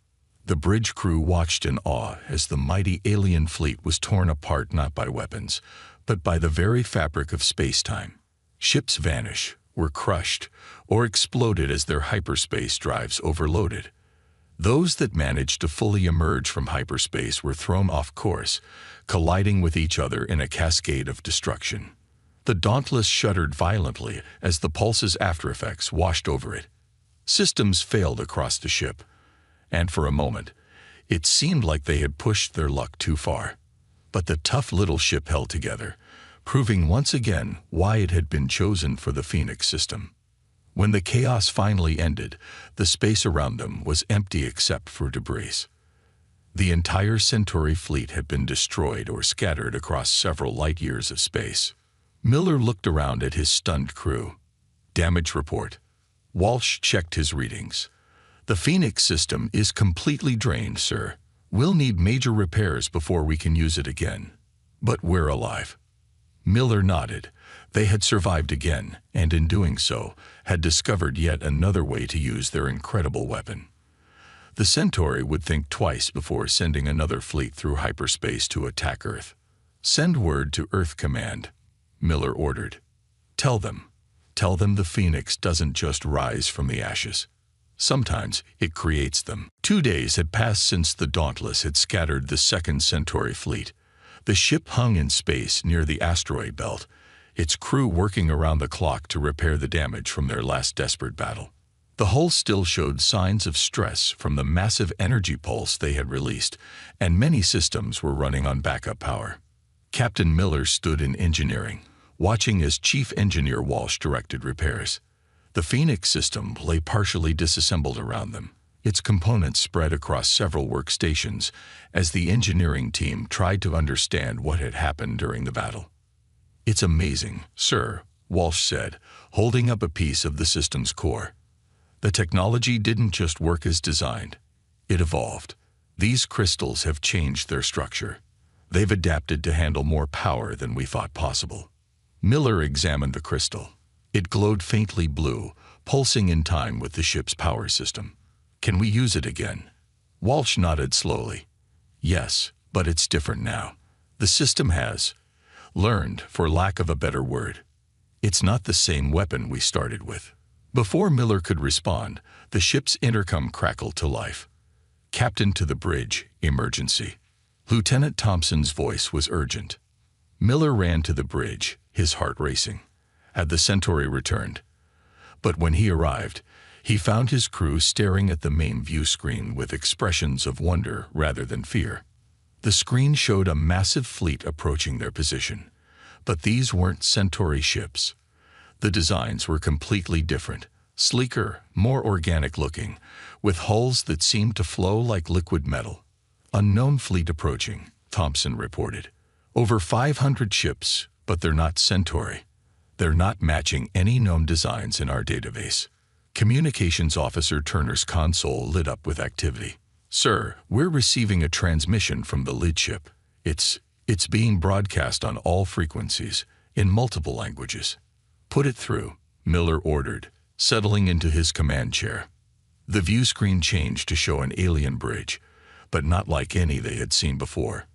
The bridge crew watched in awe as the mighty alien fleet was torn apart not by weapons, but by the very fabric of space-time. Ships vanish, were crushed, or exploded as their hyperspace drives overloaded. Those that managed to fully emerge from hyperspace were thrown off course, colliding with each other in a cascade of destruction. The Dauntless shuddered violently as the pulse's aftereffects washed over it. Systems failed across the ship, and for a moment, it seemed like they had pushed their luck too far. But the tough little ship held together, proving once again why it had been chosen for the Phoenix system. When the chaos finally ended, the space around them was empty except for debris. The entire Centauri fleet had been destroyed or scattered across several light-years of space. Miller looked around at his stunned crew. Damage report. Walsh checked his readings. The Phoenix system is completely drained, sir. We'll need major repairs before we can use it again. But we're alive. Miller nodded. They had survived again, and in doing so, had discovered yet another way to use their incredible weapon. The Centauri would think twice before sending another fleet through hyperspace to attack Earth. Send word to Earth Command, Miller ordered. Tell them the Phoenix doesn't just rise from the ashes. Sometimes it creates them. 2 days had passed since the Dauntless had scattered the second Centauri fleet. The ship hung in space near the asteroid belt, its crew working around the clock to repair the damage from their last desperate battle. The hull still showed signs of stress from the massive energy pulse they had released, and many systems were running on backup power. Captain Miller stood in engineering, watching as Chief Engineer Walsh directed repairs. The Phoenix system lay partially disassembled around them, its components spread across several workstations as the engineering team tried to understand what had happened during the battle. It's amazing, sir, Walsh said, holding up a piece of the system's core. The technology didn't just work as designed. It evolved. These crystals have changed their structure. They've adapted to handle more power than we thought possible. Miller examined the crystal. It glowed faintly blue, pulsing in time with the ship's power system. Can we use it again? Walsh nodded slowly. Yes, but it's different now. The system has learned, for lack of a better word. It's not the same weapon we started with. Before Miller could respond, the ship's intercom crackled to life. Captain to the bridge, emergency. Lieutenant Thompson's voice was urgent. Miller ran to the bridge, his heart racing. Had the Centauri returned? But when he arrived, he found his crew staring at the main view screen with expressions of wonder rather than fear. The screen showed a massive fleet approaching their position, but these weren't Centauri ships. The designs were completely different, sleeker, more organic-looking, with hulls that seemed to flow like liquid metal. Unknown fleet approaching, Thompson reported. Over 500 ships, but they're not Centauri. They're not matching any known designs in our database. Communications Officer Turner's console lit up with activity. Sir, we're receiving a transmission from the lead ship. It's being broadcast on all frequencies, in multiple languages. Put it through, Miller ordered, settling into his command chair. The view screen changed to show an alien bridge, but not like any they had seen before.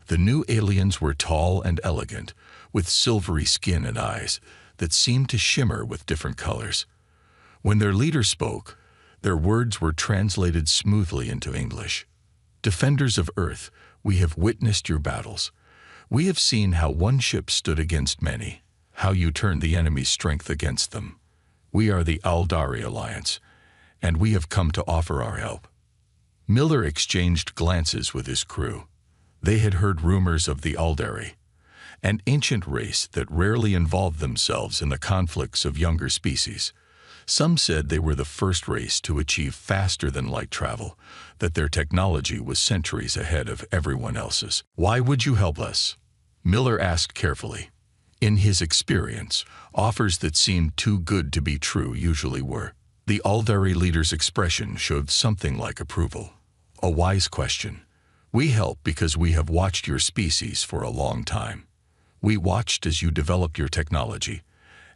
The new aliens were tall and elegant, with silvery skin and eyes that seemed to shimmer with different colors. When their leader spoke, their words were translated smoothly into English. "Defenders of Earth, we have witnessed your battles. We have seen how one ship stood against many, how you turned the enemy's strength against them. We are the Aldari Alliance, and we have come to offer our help." Miller exchanged glances with his crew. They had heard rumors of the Aldari, an ancient race that rarely involved themselves in the conflicts of younger species. Some said they were the first race to achieve faster-than-light travel, that their technology was centuries ahead of everyone else's. "Why would you help us?" Miller asked carefully. In his experience, offers that seemed too good to be true usually were. The Aldari leader's expression showed something like approval. "A wise question. We help because we have watched your species for a long time. We watched as you developed your technology,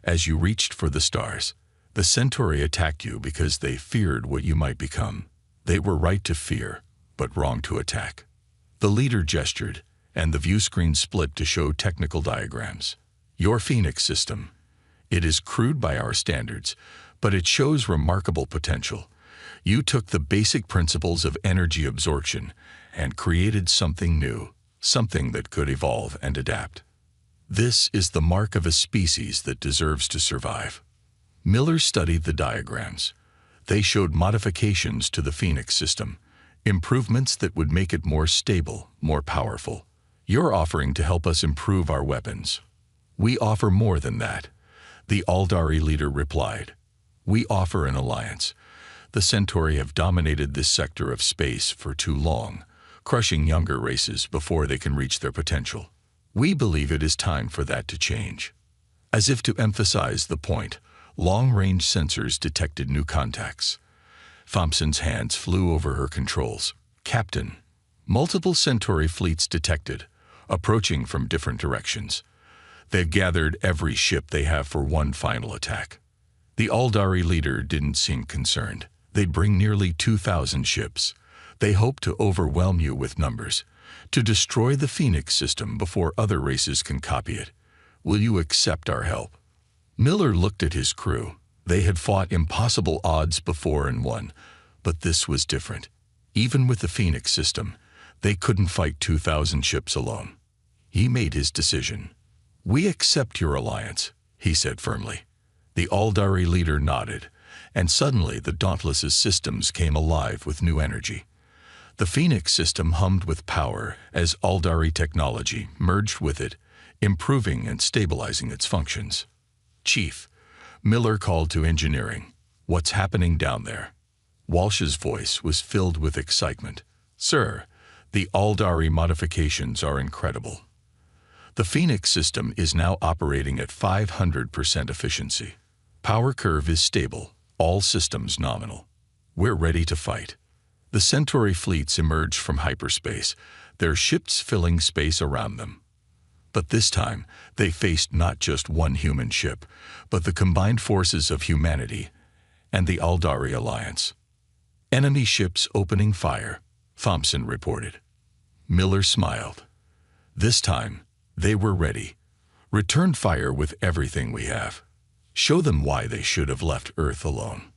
as you reached for the stars. The Centauri attacked you because they feared what you might become. They were right to fear, but wrong to attack." The leader gestured, and the view screen split to show technical diagrams. "Your Phoenix system. It is crude by our standards, but it shows remarkable potential. You took the basic principles of energy absorption and created something new, something that could evolve and adapt. This is the mark of a species that deserves to survive." Miller studied the diagrams. They showed modifications to the Phoenix system, improvements that would make it more stable, more powerful. "You're offering to help us improve our weapons." "We offer more than that," the Aldari leader replied. "We offer an alliance. The Centauri have dominated this sector of space for too long, crushing younger races before they can reach their potential. We believe it is time for that to change." As if to emphasize the point, long-range sensors detected new contacts. Thompson's hands flew over her controls. "Captain, multiple Centauri fleets detected, approaching from different directions. They've gathered every ship they have for one final attack." The Aldari leader didn't seem concerned. "They'd bring nearly 2,000 ships. They hope to overwhelm you with numbers, to destroy the Phoenix system before other races can copy it. Will you accept our help?" Miller looked at his crew. They had fought impossible odds before and won, but this was different. Even with the Phoenix system, they couldn't fight 2,000 ships alone. He made his decision. "We accept your alliance," he said firmly. The Aldari leader nodded, and suddenly the Dauntless's systems came alive with new energy. The Phoenix system hummed with power as Aldari technology merged with it, improving and stabilizing its functions. "Chief," Miller called to engineering, "what's happening down there?" Walsh's voice was filled with excitement. "Sir, the Aldari modifications are incredible. The Phoenix system is now operating at 500% efficiency. Power curve is stable, all systems nominal. We're ready to fight." The Centauri fleets emerged from hyperspace, their ships filling space around them. But this time, they faced not just one human ship, but the combined forces of humanity and the Aldari Alliance. "Enemy ships opening fire," Thompson reported. Miller smiled. "This time, they were ready. Return fire with everything we have. Show them why they should have left Earth alone."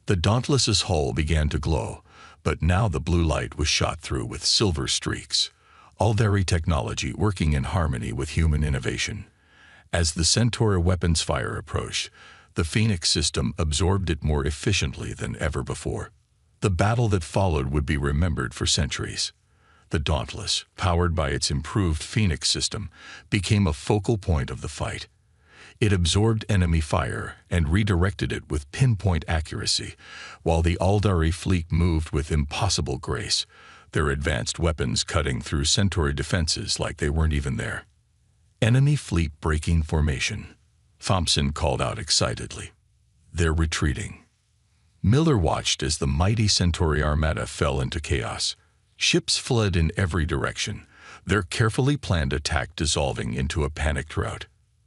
The Dauntless's hull began to glow, but now the blue light was shot through with silver streaks. Aldari technology working in harmony with human innovation. As the Centauri weapons fire approached, the Phoenix system absorbed it more efficiently than ever before. The battle that followed would be remembered for centuries. The Dauntless, powered by its improved Phoenix system, became a focal point of the fight. It absorbed enemy fire and redirected it with pinpoint accuracy, while the Aldari fleet moved with impossible grace, their advanced weapons cutting through Centauri defenses like they weren't even there. "Enemy fleet breaking formation," Thompson called out excitedly. "They're retreating." Miller watched as the mighty Centauri armada fell into chaos. Ships fled in every direction, their carefully planned attack dissolving into a panicked rout.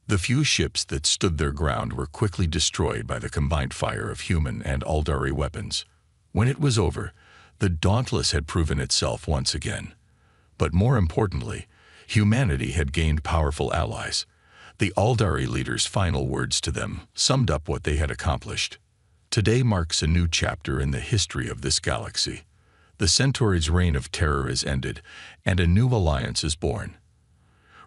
The few ships that stood their ground were quickly destroyed by the combined fire of human and Aldari weapons. When it was over, the Dauntless had proven itself once again. But more importantly, Humanity had gained powerful allies. The Aldari leaders' final words to them summed up what they had accomplished. Today marks a new chapter in the history of this galaxy. The Centaurids' reign of terror is ended, and a new alliance is born.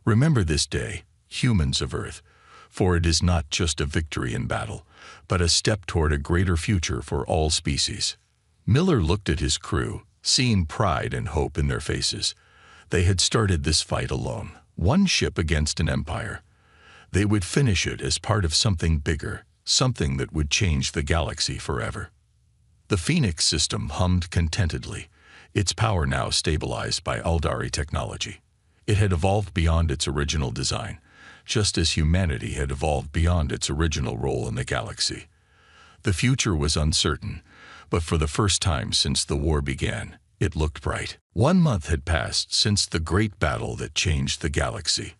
Remember this day, humans of Earth, for it is not just a victory in battle, but a step toward a greater future for all species. Miller looked at his crew, seeing pride and hope in their faces. They had started this fight alone, one ship against an empire. They would finish it as part of something bigger, something that would change the galaxy forever. The Phoenix system hummed contentedly, its power now stabilized by Aldari technology. It had evolved beyond its original design, just as humanity had evolved beyond its original role in the galaxy. The future was uncertain, but for the first time since the war began, it looked bright. 1 month had passed since the great battle that changed the galaxy.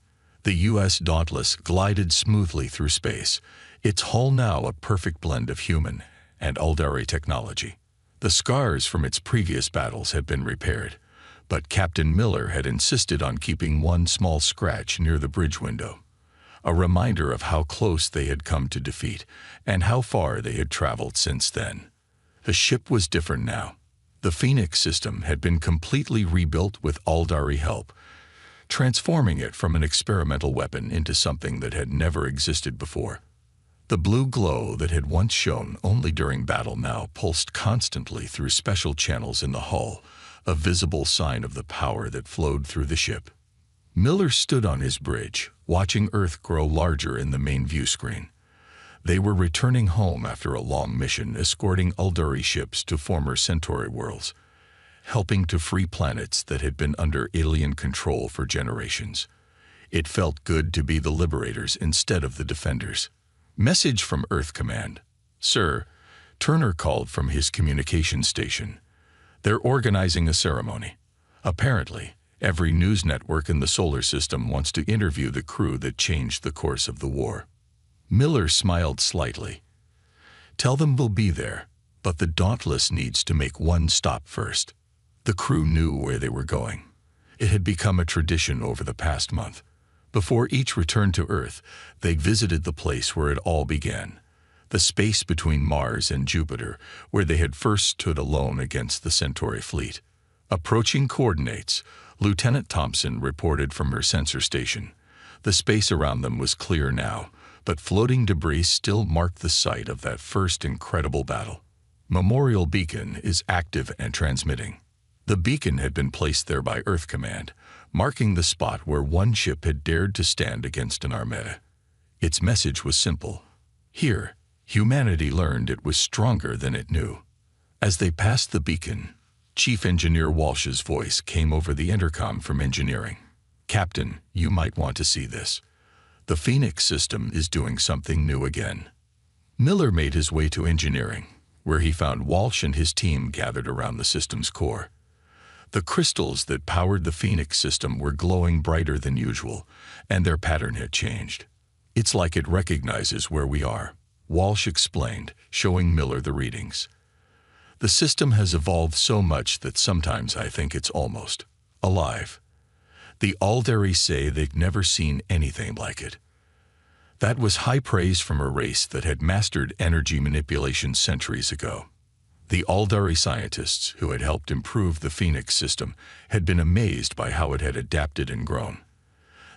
The U.S. Dauntless glided smoothly through space, its hull now a perfect blend of human and Aldari technology. The scars from its previous battles had been repaired, but Captain Miller had insisted on keeping one small scratch near the bridge window, a reminder of how close they had come to defeat and how far they had traveled since then. The ship was different now. The Phoenix system had been completely rebuilt with Aldari help, transforming it from an experimental weapon into something that had never existed before. The blue glow that had once shone only during battle now pulsed constantly through special channels in the hull, a visible sign of the power that flowed through the ship. Miller stood on his bridge, watching Earth grow larger in the main view screen. They were returning home after a long mission, escorting Aldari ships to former Centauri worlds, helping to free planets that had been under alien control for generations. It felt good to be the liberators instead of the defenders. Message from Earth Command. Sir, Turner called from his communication station. They're organizing a ceremony. Apparently, every news network in the solar system wants to interview the crew that changed the course of the war. Miller smiled slightly. Tell them we'll be there, but the Dauntless needs to make one stop first. The crew knew where they were going. It had become a tradition over the past month. Before each return to Earth, they visited the place where it all began, the space between Mars and Jupiter, where they had first stood alone against the Centauri fleet. Approaching coordinates, Lieutenant Thompson reported from her sensor station. The space around them was clear now, but floating debris still marked the site of that first incredible battle. Memorial Beacon is active and transmitting. The beacon had been placed there by Earth Command, marking the spot where one ship had dared to stand against an armada. Its message was simple. Here, humanity learned it was stronger than it knew. As they passed the beacon, Chief Engineer Walsh's voice came over the intercom from engineering. Captain, you might want to see this. The Phoenix system is doing something new again. Miller made his way to engineering, where he found Walsh and his team gathered around the system's core. The crystals that powered the Phoenix system were glowing brighter than usual, and their pattern had changed. It's like it recognizes where we are, Walsh explained, showing Miller the readings. The system has evolved so much that sometimes I think it's almost alive. The Aldari say they've never seen anything like it. That was high praise from a race that had mastered energy manipulation centuries ago. The Aldari scientists who had helped improve the Phoenix system had been amazed by how it had adapted and grown.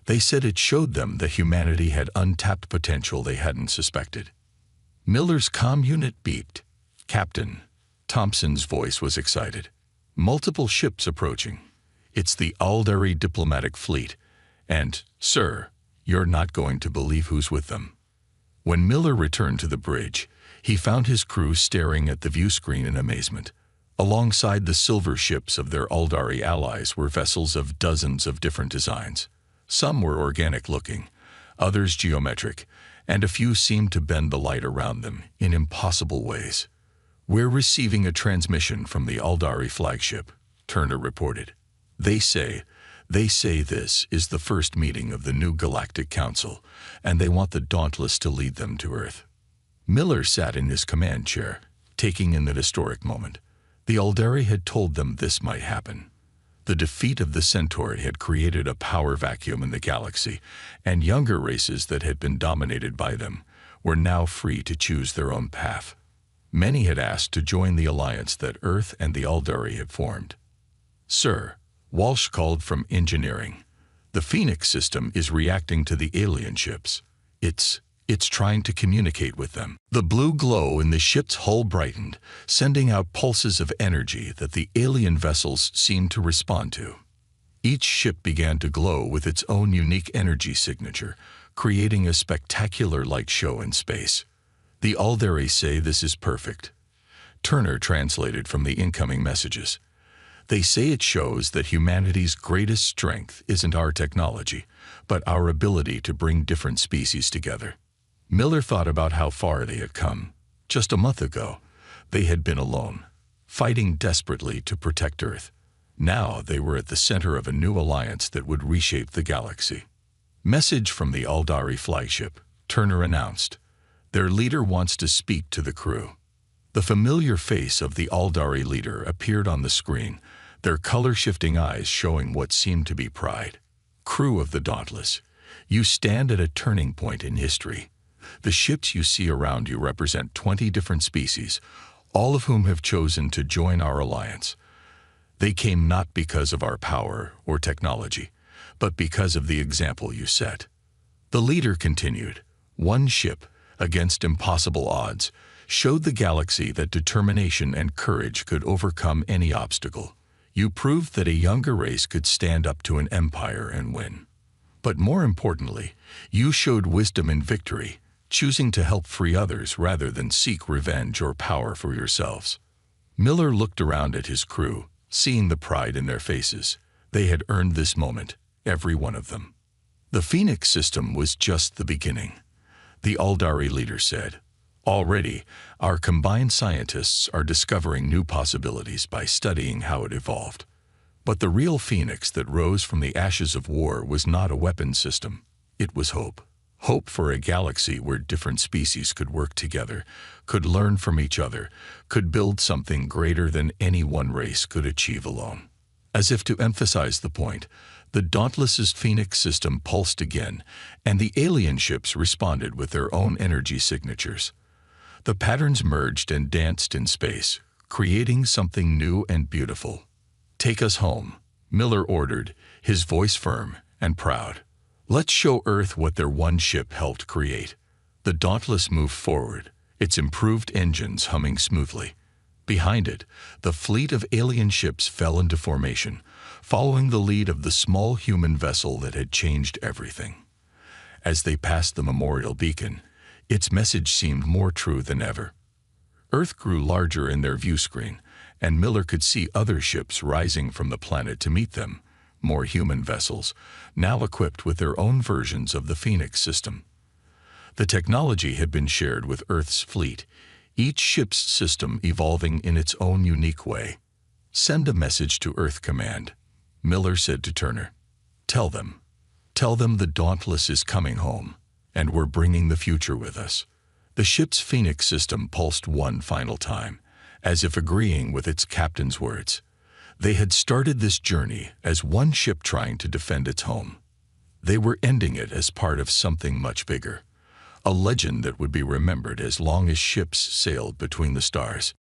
They said it showed them that humanity had untapped potential they hadn't suspected. Miller's comm unit beeped. Captain. Thompson's voice was excited. Multiple ships approaching. It's the Aldari diplomatic fleet. And, sir, you're not going to believe who's with them. When Miller returned to the bridge, he found his crew staring at the view screen in amazement. Alongside the silver ships of their Aldari allies were vessels of dozens of different designs. Some were organic-looking, others geometric, and a few seemed to bend the light around them in impossible ways. We're receiving a transmission from the Aldari flagship, Turner reported. They say this is the first meeting of the new Galactic Council, and they want the Dauntless to lead them to Earth. Miller sat in his command chair, taking in that historic moment. The Aldari had told them this might happen. The defeat of the Centauri had created a power vacuum in the galaxy, and younger races that had been dominated by them were now free to choose their own path. Many had asked to join the alliance that Earth and the Aldari had formed. "Sir," Walsh called from engineering, "the Phoenix system is reacting to the alien ships. It's trying to communicate with them." The blue glow in the ship's hull brightened, sending out pulses of energy that the alien vessels seemed to respond to. Each ship began to glow with its own unique energy signature, creating a spectacular light show in space. "The Aldari say this is perfect," Turner translated from the incoming messages. "They say it shows that humanity's greatest strength isn't our technology, but our ability to bring different species together." Miller thought about how far they had come. Just a month ago, they had been alone, fighting desperately to protect Earth. Now they were at the center of a new alliance that would reshape the galaxy. "Message from the Aldari flagship," Turner announced. "Their leader wants to speak to the crew." The familiar face of the Aldari leader appeared on the screen, their color-shifting eyes showing what seemed to be pride. "Crew of the Dauntless, you stand at a turning point in history. The ships you see around you represent 20 different species, all of whom have chosen to join our alliance. They came not because of our power or technology, but because of the example you set." The leader continued, "One ship, against impossible odds, showed the galaxy that determination and courage could overcome any obstacle. You proved that a younger race could stand up to an empire and win. But more importantly, you showed wisdom in victory, choosing to help free others rather than seek revenge or power for yourselves." Miller looked around at his crew, seeing the pride in their faces. They had earned this moment, every one of them. "The Phoenix system was just the beginning," the Aldari leader said. "Already, our combined scientists are discovering new possibilities by studying how it evolved. But the real Phoenix that rose from the ashes of war was not a weapon system. It was hope. Hope for a galaxy where different species could work together, could learn from each other, could build something greater than any one race could achieve alone." As if to emphasize the point, the Dauntless's Phoenix system pulsed again, and the alien ships responded with their own energy signatures. The patterns merged and danced in space, creating something new and beautiful. "Take us home," Miller ordered, his voice firm and proud. "Let's show Earth what their one ship helped create." The Dauntless moved forward, its improved engines humming smoothly. Behind it, the fleet of alien ships fell into formation, following the lead of the small human vessel that had changed everything. As they passed the memorial beacon, its message seemed more true than ever. Earth grew larger in their view screen, and Miller could see other ships rising from the planet to meet them, more human vessels, now equipped with their own versions of the Phoenix system. The technology had been shared with Earth's fleet, each ship's system evolving in its own unique way. "Send a message to Earth Command," Miller said to Turner. Tell them the Dauntless is coming home, and we're bringing the future with us." The ship's Phoenix system pulsed one final time, as if agreeing with its captain's words. They had started this journey as one ship trying to defend its home. They were ending it as part of something much bigger, a legend that would be remembered as long as ships sailed between the stars.